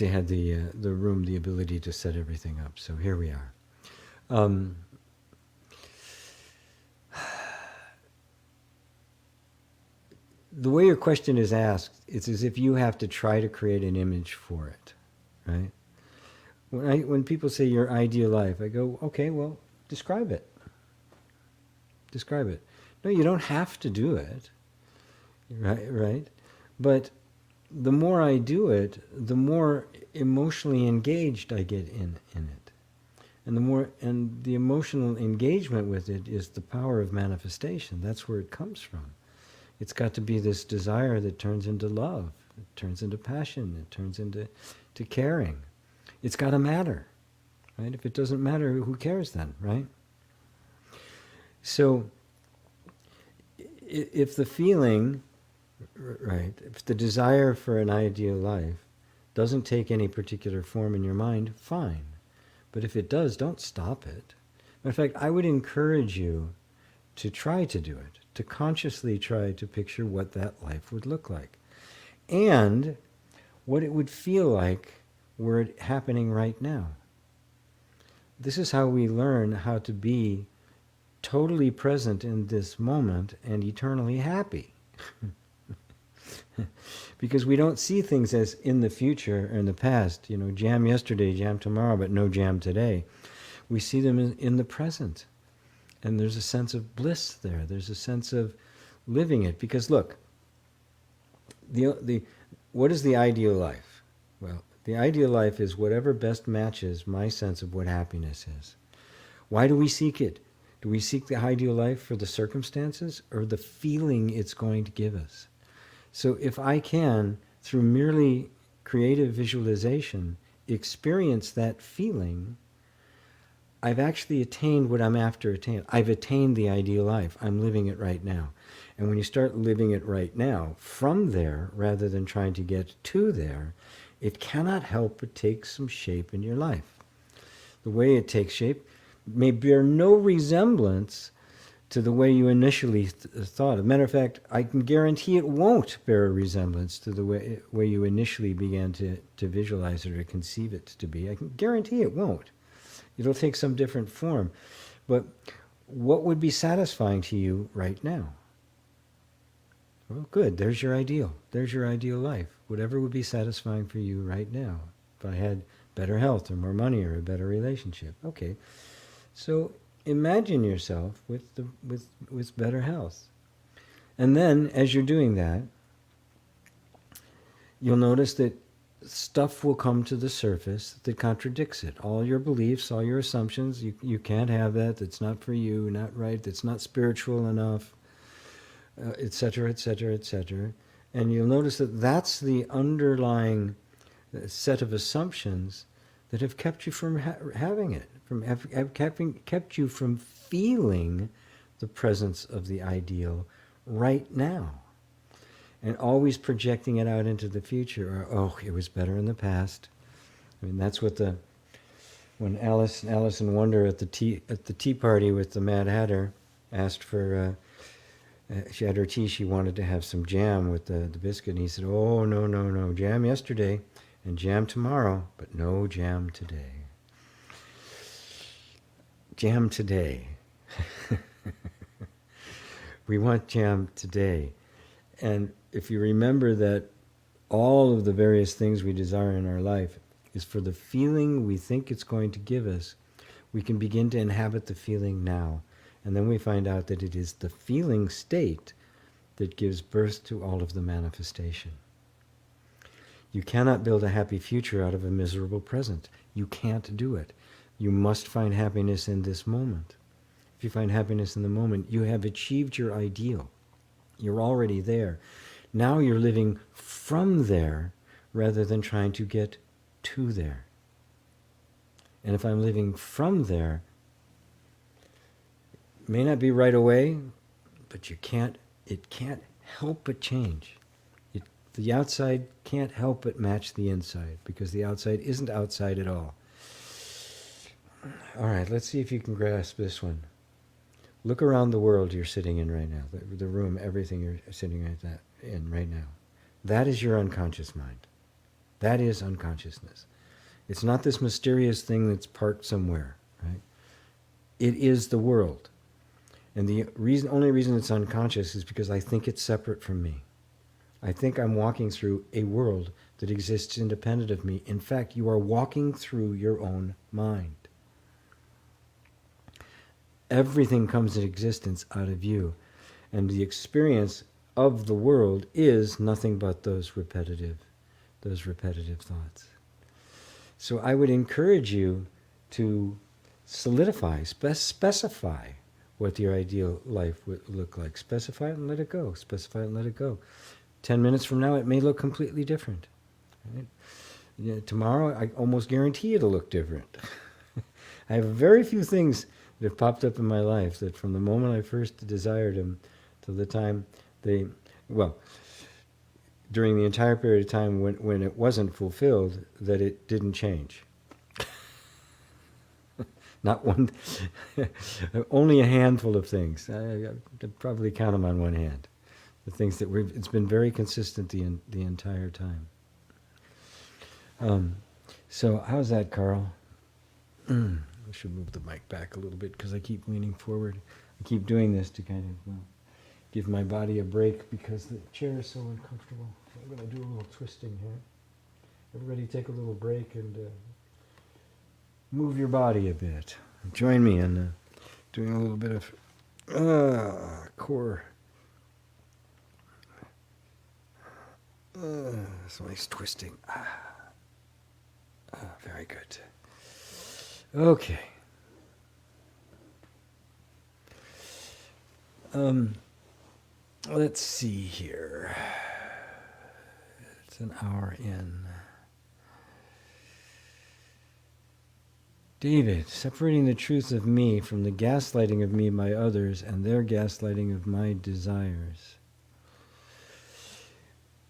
Speaker 1: had the room, the ability to set everything up. So here we are. The way your question is asked, it's as if you have to try to create an image for it, right? When people say your ideal life, I go, okay, well, describe it. Describe it. No, you don't have to do it, right? But the more I do it, the more emotionally engaged I get in it. And the emotional engagement with it is the power of manifestation. That's where it comes from. It's got to be this desire that turns into love, it turns into passion, it turns into caring. It's got to matter, right? If it doesn't matter, who cares then, right? So, if the feeling, right, if the desire for an ideal life doesn't take any particular form in your mind, fine. But if it does, don't stop it. In fact, I would encourage you to try to do it, to consciously try to picture what that life would look like. And what it would feel like were it happening right now. This is how we learn how to be totally present in this moment and eternally happy. Because we don't see things as in the future or in the past, jam yesterday, jam tomorrow, but no jam today. We see them in the present. And there's a sense of bliss there. There's a sense of living it. Because look, what is the ideal life? Well, the ideal life is whatever best matches my sense of what happiness is. Why do we seek it? Do we seek the ideal life for the circumstances or the feeling it's going to give us? So if I can, through merely creative visualization, experience that feeling, I've actually attained what I'm after attaining. I've attained the ideal life. I'm living it right now. And when you start living it right now, from there, rather than trying to get to there, it cannot help but take some shape in your life. The way it takes shape may bear no resemblance to the way you initially thought. As a matter of fact, I can guarantee it won't bear a resemblance to the way you initially began to visualize it or conceive it to be. I can guarantee it won't. It'll take some different form. But what would be satisfying to you right now? Well, good. There's your ideal. There's your ideal life. Whatever would be satisfying for you right now. If I had better health or more money or a better relationship. Okay, so imagine yourself with better health. And then as you're doing that, you'll notice that stuff will come to the surface that contradicts it. All your beliefs, all your assumptions, you can't have that, that's not for you, not right, that's not spiritual enough, etc., etc., etc. And you'll notice that that's the underlying set of assumptions that have kept you from having it, have kept you from feeling the presence of the ideal right now. And always projecting it out into the future. Or, oh, it was better in the past. I mean, that's what when Alice in Wonder at the tea party with the Mad Hatter asked for, she had her tea, she wanted to have some jam with the biscuit, and he said, oh, no, jam yesterday and jam tomorrow, but no jam today. Jam today. We want jam today. And if you remember that all of the various things we desire in our life is for the feeling we think it's going to give us, we can begin to inhabit the feeling now. And then we find out that it is the feeling state that gives birth to all of the manifestation. You cannot build a happy future out of a miserable present. You can't do it. You must find happiness in this moment. If you find happiness in the moment, you have achieved your ideal. You're already there. Now you're living from there rather than trying to get to there. And if I'm living from there, it may not be right away, but it can't help but change. The outside can't help but match the inside, because the outside isn't outside at all. All right, let's see if you can grasp this one. Look around the world you're sitting in right now, the room, everything you're sitting in right now. That is your unconscious mind. That is unconsciousness. It's not this mysterious thing that's parked somewhere, right? It is the world. And the only reason it's unconscious is because I think it's separate from me. I think I'm walking through a world that exists independent of me. In fact, you are walking through your own mind. Everything comes into existence out of you. And the experience of the world is nothing but those repetitive thoughts. So I would encourage you to solidify, specify what your ideal life would look like. Specify it and let it go. Specify it and let it go. 10 minutes from now, it may look completely different. Right? Tomorrow, I almost guarantee it'll look different. I have very few things that have popped up in my life that from the moment I first desired them to the time during the entire period of time when it wasn't fulfilled, that it didn't change. Not one, only a handful of things. I could probably count them on one hand. The things that it's been very consistent the entire time. So how's that, Carl? I should move the mic back a little bit because I keep leaning forward. I keep doing this to kind of give my body a break because the chair is so uncomfortable. So I'm going to do a little twisting here. Everybody take a little break and move your body a bit. Join me in doing a little bit of core. Some nice twisting. Very good. Okay. Let's see here. It's an hour in. David, separating the truth of me from the gaslighting of me by others and their gaslighting of my desires.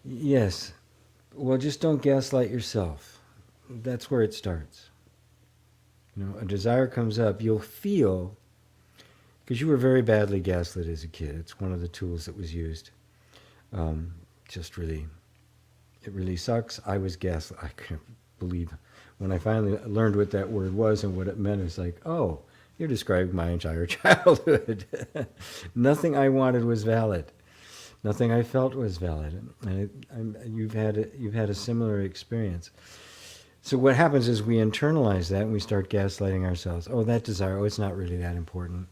Speaker 1: Yes. Well, just don't gaslight yourself. That's where it starts. A desire comes up, you'll feel, because you were very badly gaslit as a kid. It's one of the tools that was used. It really sucks. I was gaslit. I can't believe when I finally learned what that word was and what it meant. It's like, oh, you're describing my entire childhood. Nothing I wanted was valid. Nothing I felt was valid. And you've had a similar experience. So what happens is we internalize that and we start gaslighting ourselves. Oh, that desire, oh, it's not really that important.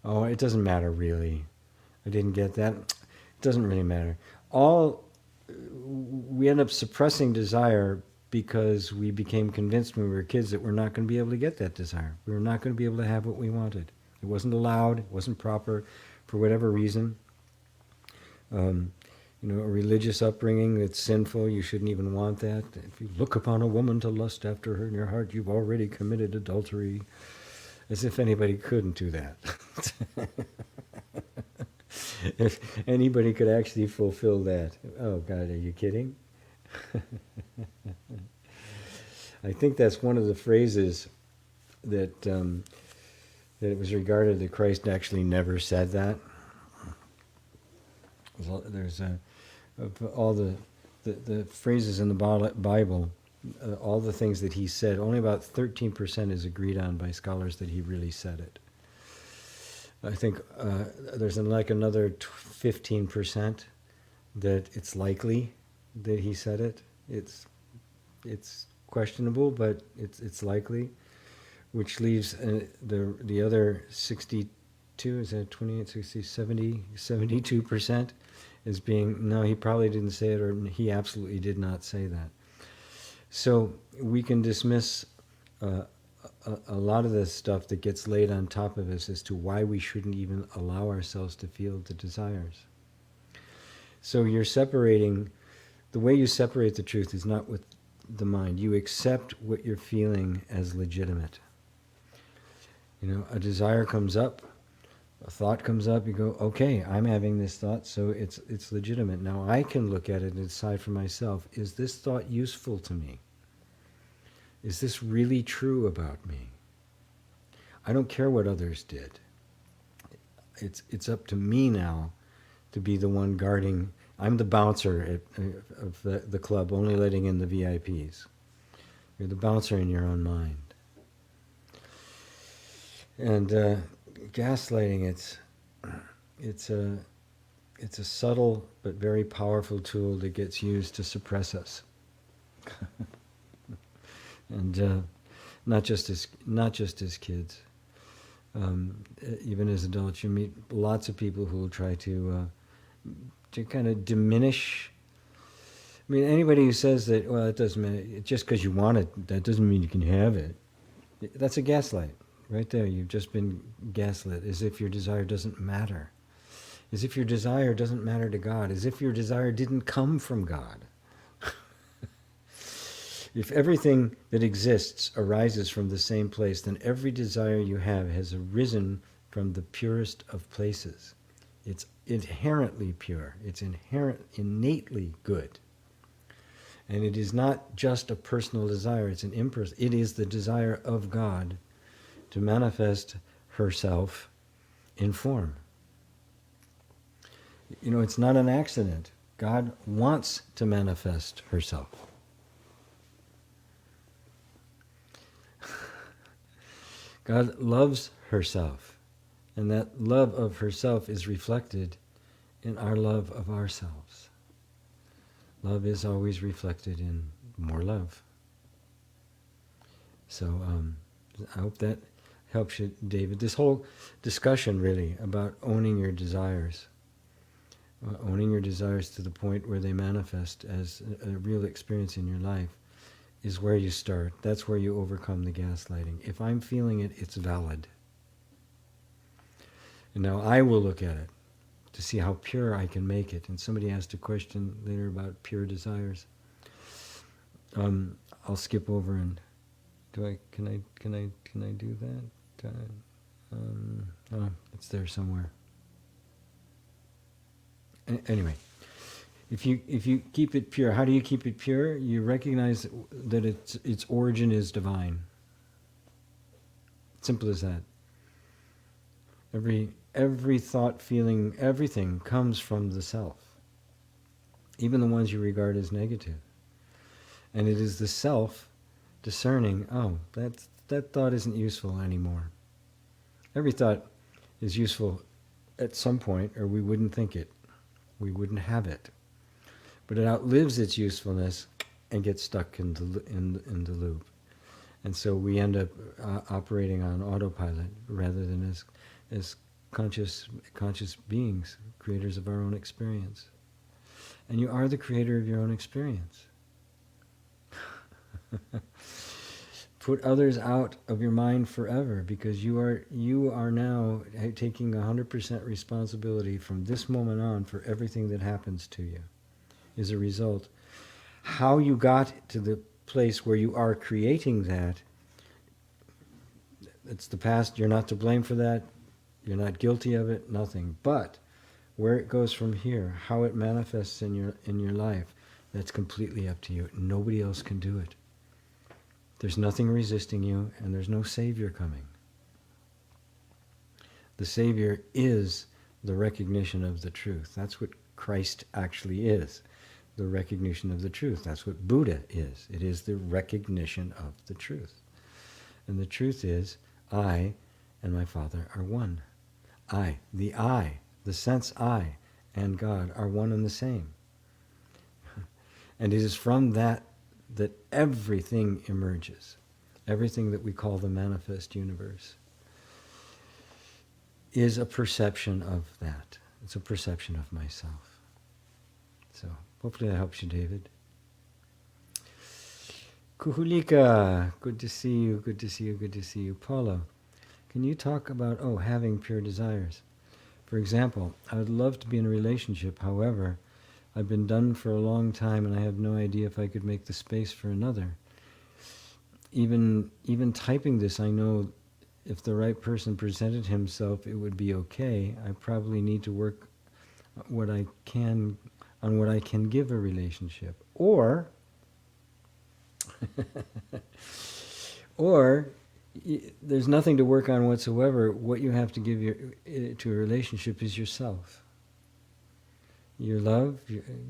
Speaker 1: Oh, it doesn't matter really. I didn't get that. It doesn't really matter. All we end up suppressing desire because we became convinced when we were kids that we're not going to be able to get that desire. We were not going to be able to have what we wanted. It wasn't allowed. It wasn't proper for whatever reason. A religious upbringing that's sinful. You shouldn't even want that. If you look upon a woman to lust after her in your heart, you've already committed adultery. As if anybody couldn't do that. If anybody could actually fulfill that. Oh, God, are you kidding? I think that's one of the phrases that that it was regarded that Christ actually never said that. There's all the phrases in the Bible, all the things that he said, only about 13% is agreed on by scholars that he really said it. I think there's like another 15% that it's likely that he said it. It's questionable, but it's likely, which leaves the other 62, is that 28, 60, 70, 72% as being, no, he probably didn't say it, or he absolutely did not say that. So we can dismiss a lot of the stuff that gets laid on top of us as to why we shouldn't even allow ourselves to feel the desires. So you're separating, the way you separate the truth is not with the mind. You accept what you're feeling as legitimate. A desire comes up, a thought comes up, you go, okay, I'm having this thought, so it's legitimate. Now I can look at it and decide for myself, is this thought useful to me? Is this really true about me? I don't care what others did. It's up to me now to be the one guarding. I'm the bouncer of the club, only letting in the VIPs. You're the bouncer in your own mind. And gaslighting, it's a subtle but very powerful tool that gets used to suppress us. And not just as kids. Even as adults, you meet lots of people who will try to kind of diminish. I mean, anybody who says that, well, it doesn't matter, just because you want it, that doesn't mean you can have it. That's a gaslight. Right there, you've just been gaslit, as if your desire doesn't matter. As if your desire doesn't matter to God. As if your desire didn't come from God. If everything that exists arises from the same place, then every desire you have has arisen from the purest of places. It's inherently pure. It's innately good. And it is not just a personal desire. It's an impersonal. It is the desire of God to manifest herself in form. It's not an accident. God wants to manifest herself. God loves herself, and that love of herself is reflected in our love of ourselves. Love is always reflected in more love. So I hope that helps you, David. This whole discussion really about owning your desires to the point where they manifest as a real experience in your life, is where you start. That's where you overcome the gaslighting. If I'm feeling it, it's valid. And now I will look at it to see how pure I can make it. And somebody asked a question later about pure desires. I'll skip over and can I do that? It's there somewhere. Anyway. If you keep it pure, how do you keep it pure? You recognize that its origin is divine. Simple as that. Every thought, feeling, everything comes from the self. Even the ones you regard as negative. And it is the self discerning, oh, that thought isn't useful anymore. Every thought is useful at some point, or we wouldn't think it. We wouldn't have it. But it outlives its usefulness and get stuck in the loop. And so we end up operating on autopilot rather than as conscious beings, creators of our own experience. And you are the creator of your own experience. Put others out of your mind forever, because you are now taking 100% responsibility from this moment on for everything that happens to you. As a result, how you got to the place where you are creating that, it's the past. You're not to blame for that. You're not guilty of it. Nothing. But where it goes from here, how it manifests in your life, that's completely up to you. Nobody else can do it. There's nothing resisting you, and there's no savior coming. The savior is the recognition of the truth. That's what Christ actually is, the recognition of the truth. That's what Buddha is. It is the recognition of the truth. And the truth is, I and my Father are one. I, the sense I, and God are one and the same. And it is from that everything emerges. Everything that we call the manifest universe is a perception of that. It's a perception of myself. So hopefully that helps you, David. Kuhulika, good to see you, good to see you, good to see you. Paula, can you talk about, having pure desires? For example, I would love to be in a relationship, however, I've been done for a long time and I have no idea if I could make the space for another. Even typing this, I know if the right person presented himself, it would be okay. I probably need to work on what I can give a relationship. Or there's nothing to work on whatsoever. What you have to give to a relationship is yourself. Your love,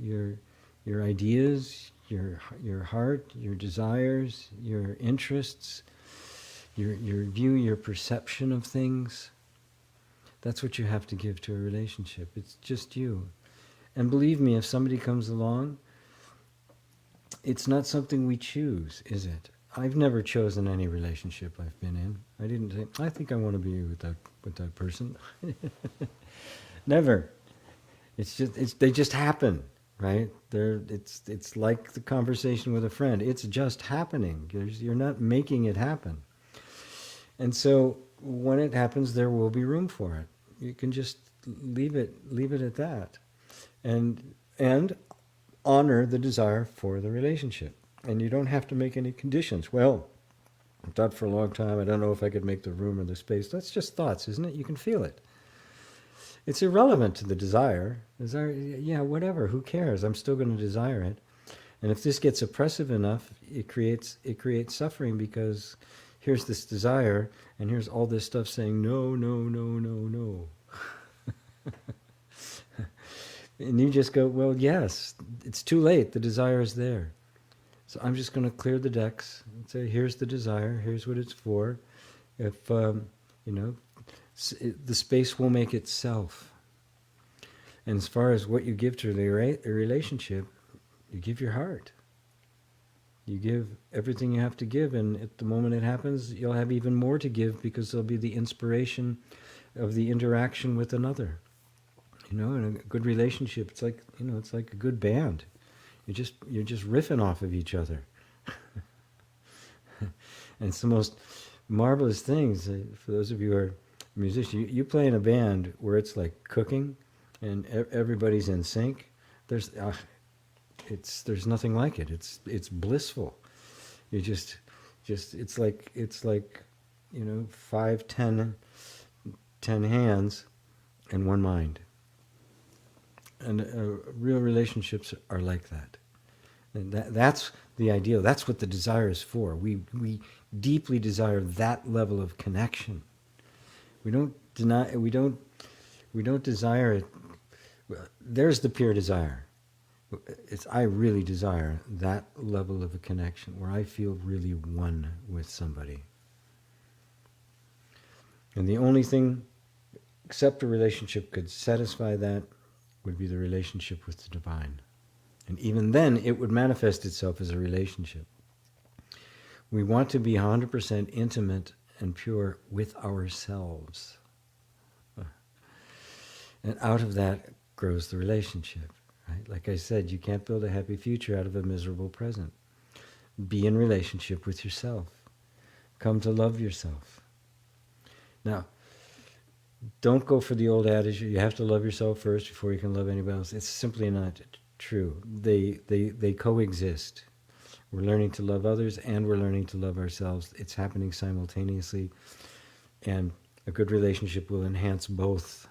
Speaker 1: your ideas, your heart, your desires, your interests, your view, your perception of things. That's what you have to give to a relationship. It's just you. And believe me, if somebody comes along, it's not something we choose, is it? I've never chosen any relationship I've been in. I didn't say, I think I want to be with that person. Never. They just happen, right? It's like the conversation with a friend. It's just happening. You're not making it happen. And so when it happens, there will be room for it. You can just leave it at that, and honor the desire for the relationship. And you don't have to make any conditions. Well, I've done for a long time. I don't know if I could make the room or the space. That's just thoughts, isn't it? You can feel it. It's irrelevant to the desire. Yeah, whatever. Who cares? I'm still going to desire it. And if this gets oppressive enough, it creates suffering, because here's this desire, and here's all this stuff saying no, no, no, no, no. And you just go, well, yes, it's too late. The desire is there. So I'm just going to clear the decks and say, here's the desire. Here's what it's for. If, the space will make itself. And as far as what you give to the relationship, you give your heart. You give everything you have to give, and at the moment it happens, you'll have even more to give, because there'll be the inspiration of the interaction with another. In a good relationship, it's like a good band. You're just riffing off of each other. And it's the most marvelous things. For those of you who are musicians, you play in a band where it's like cooking, and everybody's in sync. There's nothing like it. It's blissful. You just it's like 5, 10 hands and one mind. And real relationships are like that. And that's the ideal. That's what the desire is for. We deeply desire that level of connection. We don't desire it. There's the pure desire. I really desire that level of a connection where I feel really one with somebody. And the only thing except a relationship could satisfy that would be the relationship with the divine. And even then, it would manifest itself as a relationship. We want to be 100% intimate and pure with ourselves. And out of that grows the relationship. Right? Like I said, you can't build a happy future out of a miserable present. Be in relationship with yourself. Come to love yourself. Now, don't go for the old adage, you have to love yourself first before you can love anybody else. It's simply not true. They coexist. We're learning to love others and we're learning to love ourselves. It's happening simultaneously. And a good relationship will enhance both.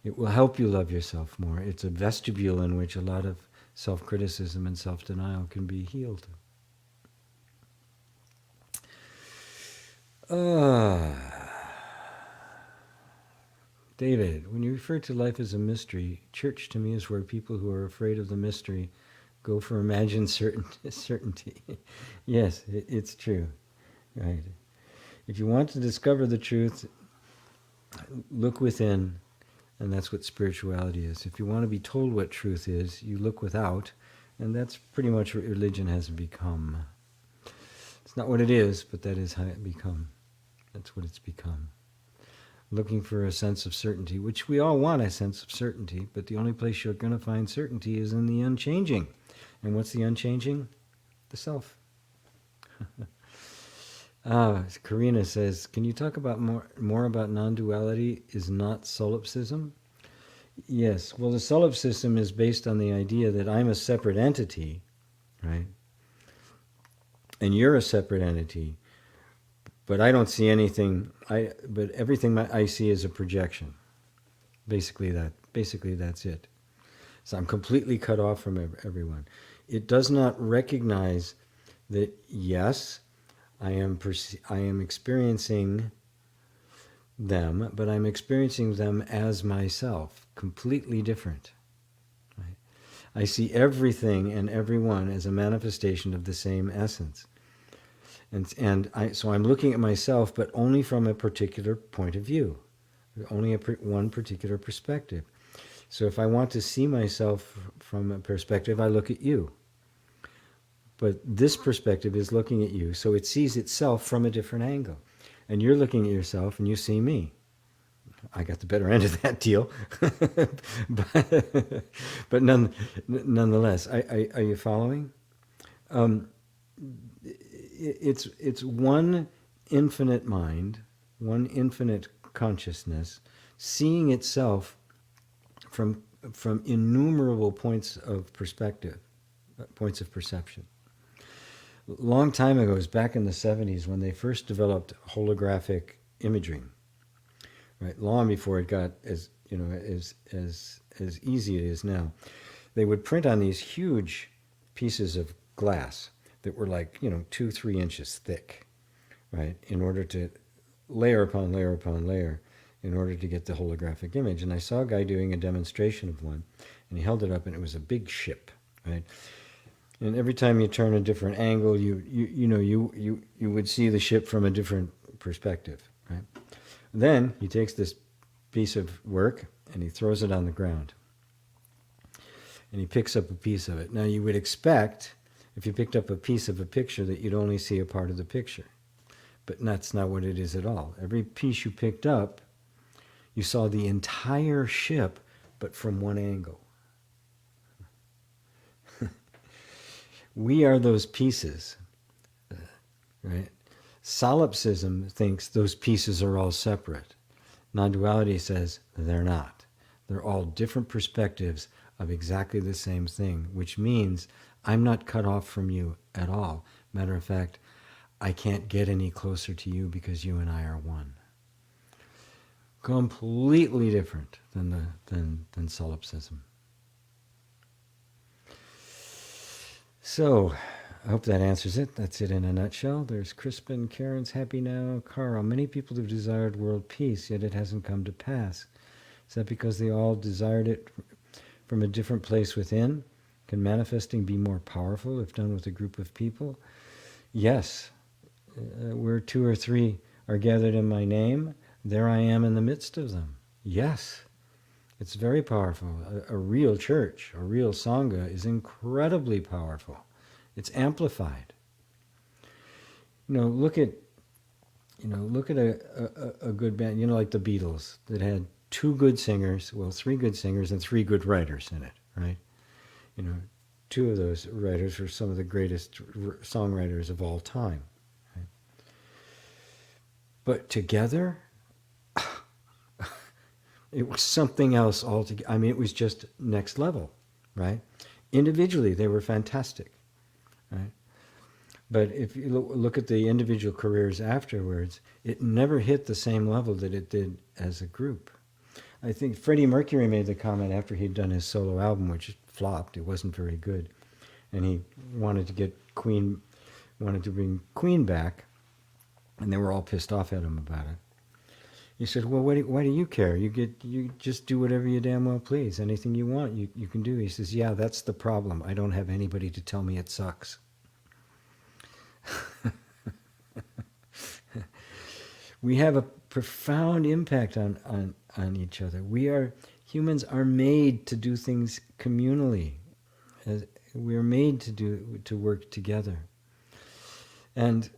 Speaker 1: It will help you love yourself more. It's a vestibule in which a lot of self-criticism and self-denial can be healed. David, when you refer to life as a mystery, church to me is where people who are afraid of the mystery go for imagined certainty. Yes, it's true. Right. If you want to discover the truth, look within, and that's what spirituality is. If you want to be told what truth is, you look without, and that's pretty much what religion has become. It's not what it is, but that is how it become. That's what it's become. Looking for a sense of certainty, which we all want a sense of certainty, but the only place you're going to find certainty is in the unchanging. And what's the unchanging? The self. Karina says, can you talk about more about non-duality is not solipsism? Yes. Well, the solipsism is based on the idea that I'm a separate entity, right? And you're a separate entity. But I don't see anything. But everything I see is a projection. Basically, that's it. So I'm completely cut off from everyone. It does not recognize that, yes, I am experiencing them, but I'm experiencing them as myself, completely different. Right? I see everything and everyone as a manifestation of the same essence. So I'm looking at myself, but only from a particular point of view, only one particular perspective. So if I want to see myself from a perspective, I look at you. But this perspective is looking at you, so it sees itself from a different angle. And you're looking at yourself and you see me. I got the better end of that deal. but nonetheless, are you following? It's one infinite mind, one infinite consciousness, seeing itself from innumerable points of perspective, points of perception. Long time ago, it was back in the 70s when they first developed holographic imaging. Right, long before it got as easy it is now. They would print on these huge pieces of glass that were like 2-3 inches thick, right? In order to layer upon layer upon layer, in order to get the holographic image. And I saw a guy doing a demonstration of one, and he held it up, and it was a big ship, right? And every time you turn a different angle, you would see the ship from a different perspective, right? Then he takes this piece of work and he throws it on the ground. And he picks up a piece of it. Now you would expect, if you picked up a piece of a picture, that you'd only see a part of the picture. But that's not what it is at all. Every piece you picked up, you saw the entire ship, but from one angle. We are those pieces, right? Solipsism thinks those pieces are all separate. Non-duality says they're not. They're all different perspectives of exactly the same thing, which means I'm not cut off from you at all. Matter of fact, I can't get any closer to you because you and I are one. Completely different than solipsism. So, I hope that answers it. That's it in a nutshell. There's Crispin, Karen's happy now. Carl, many people have desired world peace, yet it hasn't come to pass. Is that because they all desired it from a different place within? Can manifesting be more powerful if done with a group of people? Yes. Where 2 or 3 are gathered in my name, there I am in the midst of them. Yes. It's very powerful. A real church, a real sangha is incredibly powerful. It's amplified. Look at a good band. Like the Beatles that had two good singers, well, three good singers and three good writers in it, right? Two of those writers were some of the greatest songwriters of all time. Right? But together, it was something else altogether. I mean, it was just next level, right? Individually, they were fantastic, right? But if you look at the individual careers afterwards, it never hit the same level that it did as a group. I think Freddie Mercury made the comment after he'd done his solo album, which flopped. It wasn't very good. And he wanted to bring Queen back, and they were all pissed off at him about it. He said, well, why do you care? You just do whatever you damn well please. Anything you want, you can do. He says, yeah, that's the problem. I don't have anybody to tell me it sucks. We have a profound impact on each other. Humans are made to do things communally. We are made to work together. And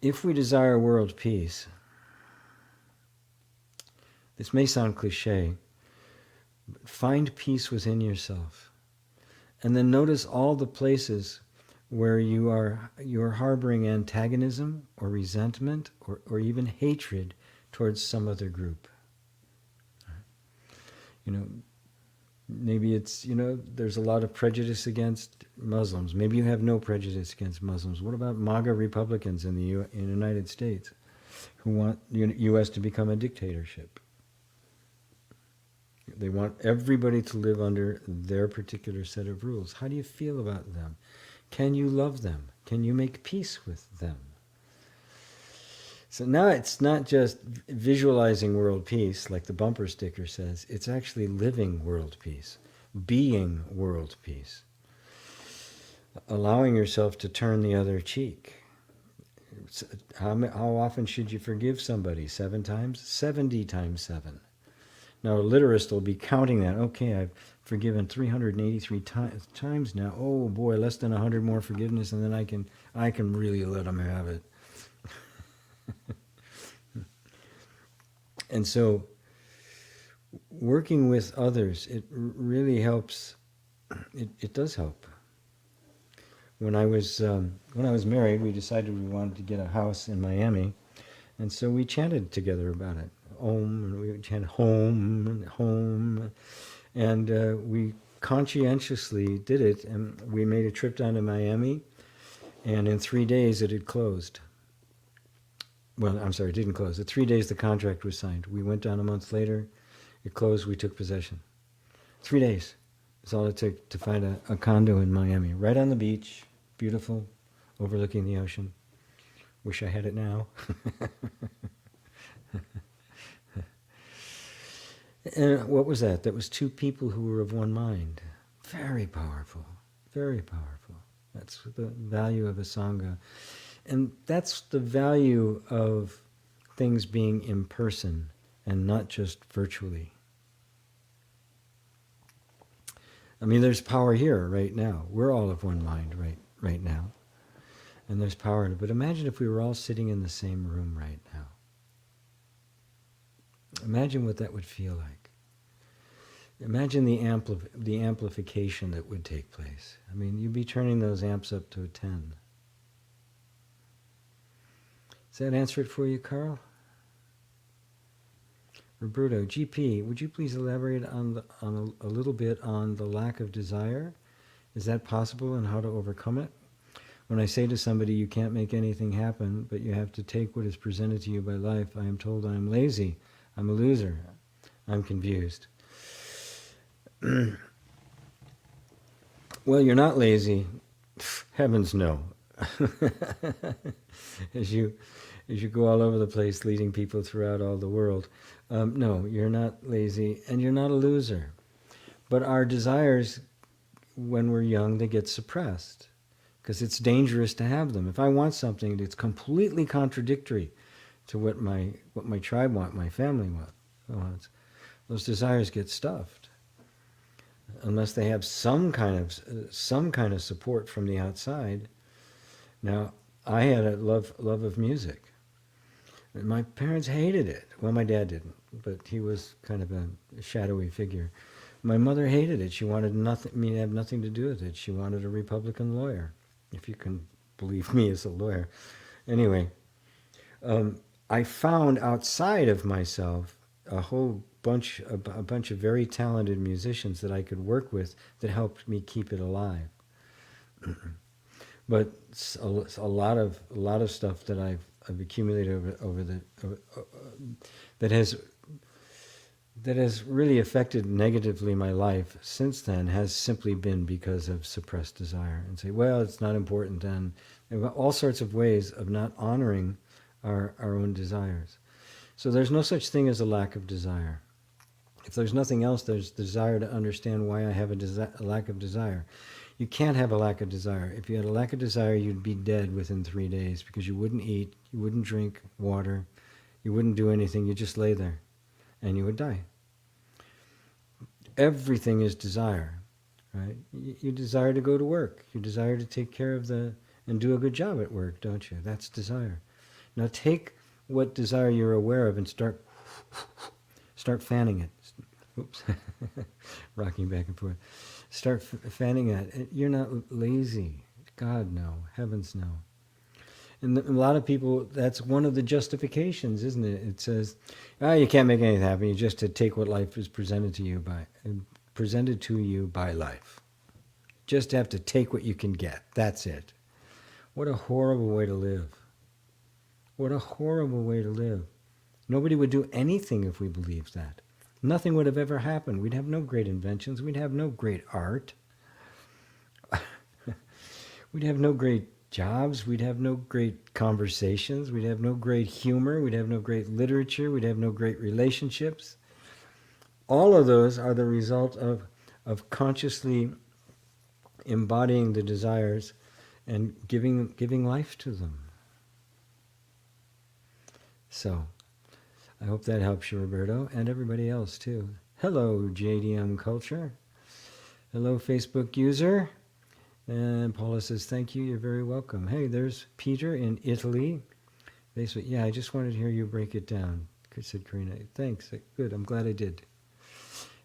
Speaker 1: if we desire world peace, this may sound cliche, but find peace within yourself. And then notice all the places where you're harboring antagonism or resentment or even hatred towards some other group. Maybe it's, there's a lot of prejudice against Muslims. Maybe you have no prejudice against Muslims. What about MAGA Republicans in the United States who want U.S. to become a dictatorship? They want everybody to live under their particular set of rules. How do you feel about them? Can you love them? Can you make peace with them? So now it's not just visualizing world peace, like the bumper sticker says. It's actually living world peace, being world peace, allowing yourself to turn the other cheek. How often should you forgive somebody? 7 times? 70 times 7. Now a literist will be counting that. Okay, I've forgiven 383 times now. Oh boy, less than 100 more forgiveness, and then I can really let them have it. And so, working with others, it really helps. It does help. When I was married, we decided we wanted to get a house in Miami, and so we chanted together about it. Om, and we chanted home and home, and we conscientiously did it. And we made a trip down to Miami, and in 3 days it had closed. Well, I'm sorry, it didn't close. In 3 days the contract was signed. We went down a month later. It closed. We took possession. 3 days. That's all it took to find a condo in Miami, right on the beach, beautiful, overlooking the ocean. Wish I had it now. And what was that? That was 2 people who were of one mind. Very powerful. Very powerful. That's the value of a sangha. And that's the value of things being in person and not just virtually. I mean, there's power here right now. We're all of one mind right now. And there's power in it. But imagine if we were all sitting in the same room right now. Imagine what that would feel like. Imagine the amplification that would take place. I mean, you'd be turning those amps up to a 10. Does that answer it for you, Carl? Roberto, GP, would you please elaborate on a little bit on the lack of desire? Is that possible and how to overcome it? When I say to somebody, you can't make anything happen, but you have to take what is presented to you by life, I am told I am lazy, I'm a loser, I'm confused. Well, you're not lazy. Heavens no. As you go all over the place leading people throughout all the world. No, you're not lazy and you're not a loser. But our desires, when we're young, they get suppressed because it's dangerous to have them. If I want something that's completely contradictory to what my tribe wants, my family wants, those desires get stuffed unless they have some kind of support from the outside. Now, I had a love of music. My parents hated it. Well, my dad didn't, but he was kind of a shadowy figure. My mother hated it. She wanted me to have nothing to do with it. She wanted a Republican lawyer, if you can believe me as a lawyer. Anyway, I found outside of myself a bunch of very talented musicians that I could work with that helped me keep it alive. But a lot of stuff that I've accumulated that has really affected negatively my life since then has simply been because of suppressed desire. And say, well, it's not important then. There are all sorts of ways of not honoring our own desires. So there's no such thing as a lack of desire. If there's nothing else, there's desire to understand why I have a lack of desire. You can't have a lack of desire. If you had a lack of desire, you'd be dead within 3 days because you wouldn't eat, you wouldn't drink water, you wouldn't do anything, you'd just lay there and you would die. Everything is desire, right? You desire to go to work. You desire to take care of and do a good job at work, don't you? That's desire. Now take what desire you're aware of and start fanning it. Oops, rocking back and forth. Start fanning it. You're not lazy. God, no. Heavens, no. And a lot of people, that's one of the justifications, isn't it? It says, you can't make anything happen. You just to take what life is presented to you by life. Just have to take what you can get. That's it. What a horrible way to live. What a horrible way to live. Nobody would do anything if we believed that. Nothing would have ever happened. We'd have no great inventions. We'd have no great art. We'd have no great jobs. We'd have no great conversations. We'd have no great humor. We'd have no great literature. We'd have no great relationships. All of those are the result of consciously embodying the desires and giving life to them. So, I hope that helps you, Roberto, and everybody else too. Hello, JDM Culture. Hello, Facebook user. And Paula says, thank you, you're very welcome. Hey, there's Peter in Italy. They said, yeah, I just wanted to hear you break it down, said Karina. Thanks, good, I'm glad I did.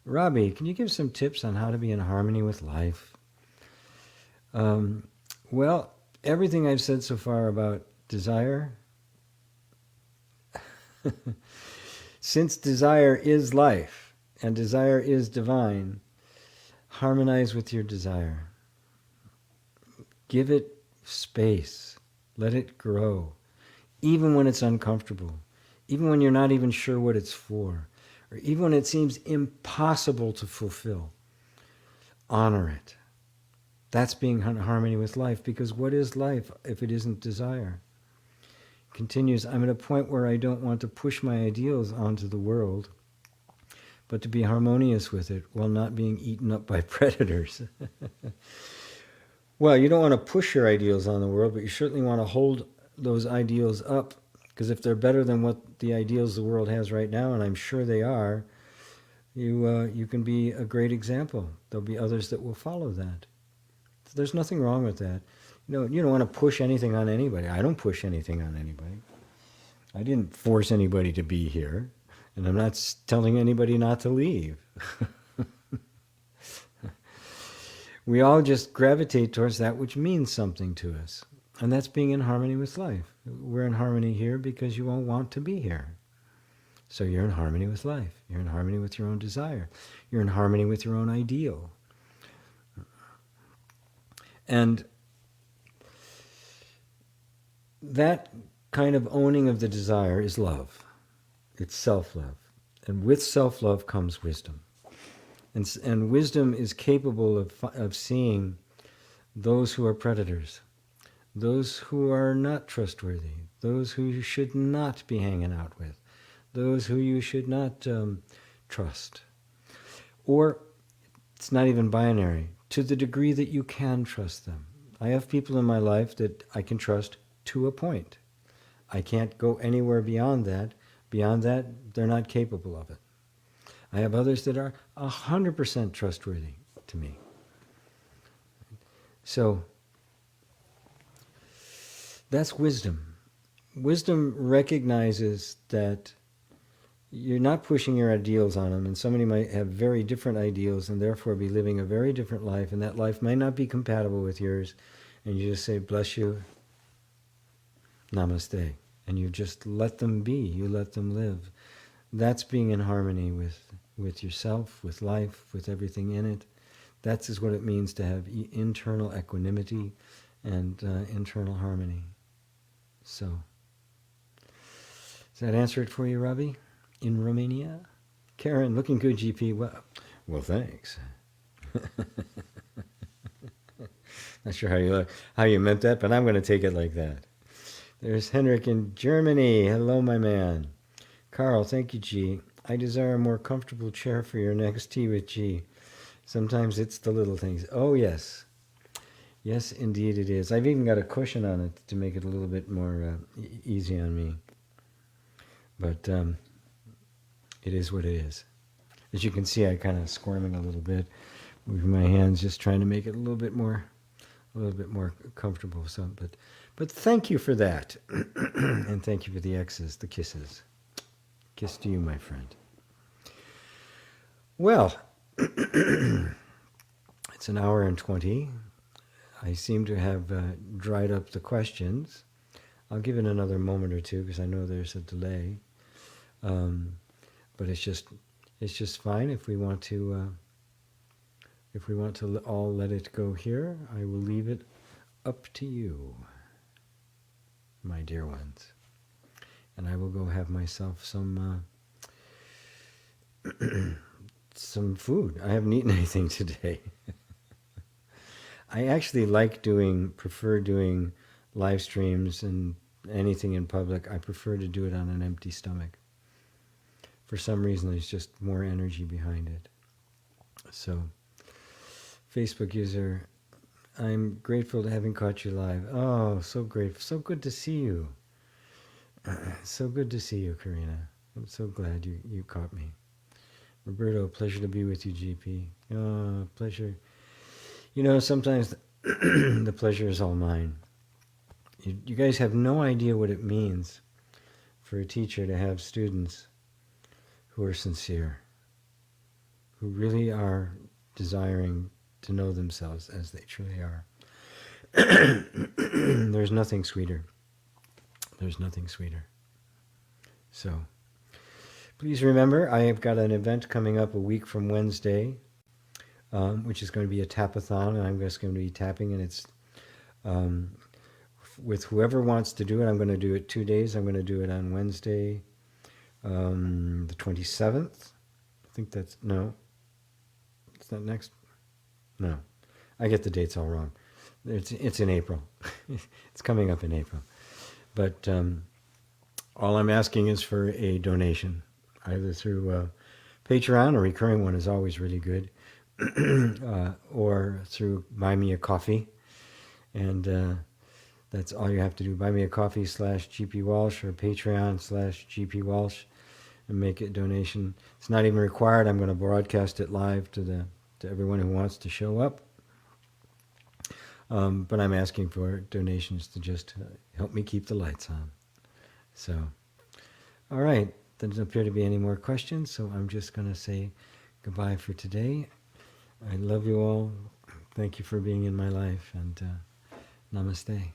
Speaker 1: Robbie, can you give some tips on how to be in harmony with life? Well, everything I've said so far about desire, since desire is life and desire is divine, harmonize with your desire. Give it space. Let it grow. Even when it's uncomfortable. Even when you're not even sure what it's for. Or even when it seems impossible to fulfill. Honor it. That's being in harmony with life. Because what is life if it isn't desire? Continues, I'm at a point where I don't want to push my ideals onto the world, but to be harmonious with it while not being eaten up by predators. Well, you don't want to push your ideals on the world, but you certainly want to hold those ideals up, because if they're better than what the ideals the world has right now, and I'm sure they are, you can be a great example. There'll be others that will follow that. So there's nothing wrong with that. You don't want to push anything on anybody. I don't push anything on anybody. I didn't force anybody to be here, and I'm not telling anybody not to leave. We all just gravitate towards that which means something to us, and that's being in harmony with life. We're in harmony here because you all want to be here. So you're in harmony with life. You're in harmony with your own desire. You're in harmony with your own ideal. And that kind of owning of the desire is love. It's self-love. And with self-love comes wisdom. And wisdom is capable of seeing those who are predators, those who are not trustworthy, those who you should not be hanging out with, those who you should not trust. Or it's not even binary, to the degree that you can trust them. I have people in my life that I can trust to a point. I can't go anywhere beyond that. Beyond that, they're not capable of it. I have others that are 100% trustworthy to me. So that's wisdom. Wisdom recognizes that you're not pushing your ideals on them, and somebody might have very different ideals and therefore be living a very different life, and that life might not be compatible with yours, and you just say, bless you, namaste, and you just let them be, you let them live. That's being in harmony with yourself, with life, with everything in it. That's is what it means to have internal equanimity and internal harmony. So, does that answer it for you, Ravi? In Romania? Karen, looking good, GP. Well, thanks. Not sure how you meant that, but I'm going to take it like that. There's Henrik in Germany. Hello, my man. Carl, thank you, G. I desire a more comfortable chair for your next tea with G. Sometimes it's the little things. Oh, yes. Yes, indeed it is. I've even got a cushion on it to make it a little bit more easy on me. But it is what it is. As you can see, I'm kind of squirming a little bit with my hands, just trying to make it a little bit more comfortable. So, but thank you for that, and thank you for the X's, the kisses. Kiss to you, my friend. Well, it's an hour and 20. I seem to have dried up the questions. I'll give it another moment or two because I know there's a delay. But it's just fine if we want to all let it go here. I will leave it up to you, my dear ones, and I will go have myself some some food. I haven't eaten anything today. I actually prefer doing live streams and anything in public. I prefer to do it on an empty stomach. For some reason, there's just more energy behind it. So, Facebook user, I'm grateful to having caught you live. Oh, so grateful. So good to see you. So good to see you, Karina. I'm so glad you caught me. Roberto, pleasure to be with you, GP. Oh, pleasure. You know, sometimes the pleasure is all mine. You guys have no idea what it means for a teacher to have students who are sincere, who really are desiring to know themselves as they truly are. There's nothing sweeter. There's nothing sweeter. So, please remember, I have got an event coming up a week from Wednesday, which is going to be a tapathon, and I'm just going to be tapping, and it's with whoever wants to do it. I'm going to do it 2 days. I'm going to do it on Wednesday, the 27th. I think that's, no. It's not next. No. I get the dates all wrong. It's in April. It's coming up in April. But all I'm asking is for a donation, either through Patreon, a recurring one is always really good, or through Buy Me a Coffee. And that's all you have to do. Buy Me a Coffee /GP Walsh or Patreon /GP Walsh and make a donation. It's not even required. I'm going to broadcast it live to everyone who wants to show up. But I'm asking for donations to just help me keep the lights on. So, all right. There doesn't appear to be any more questions, so I'm just going to say goodbye for today. I love you all. Thank you for being in my life, and namaste.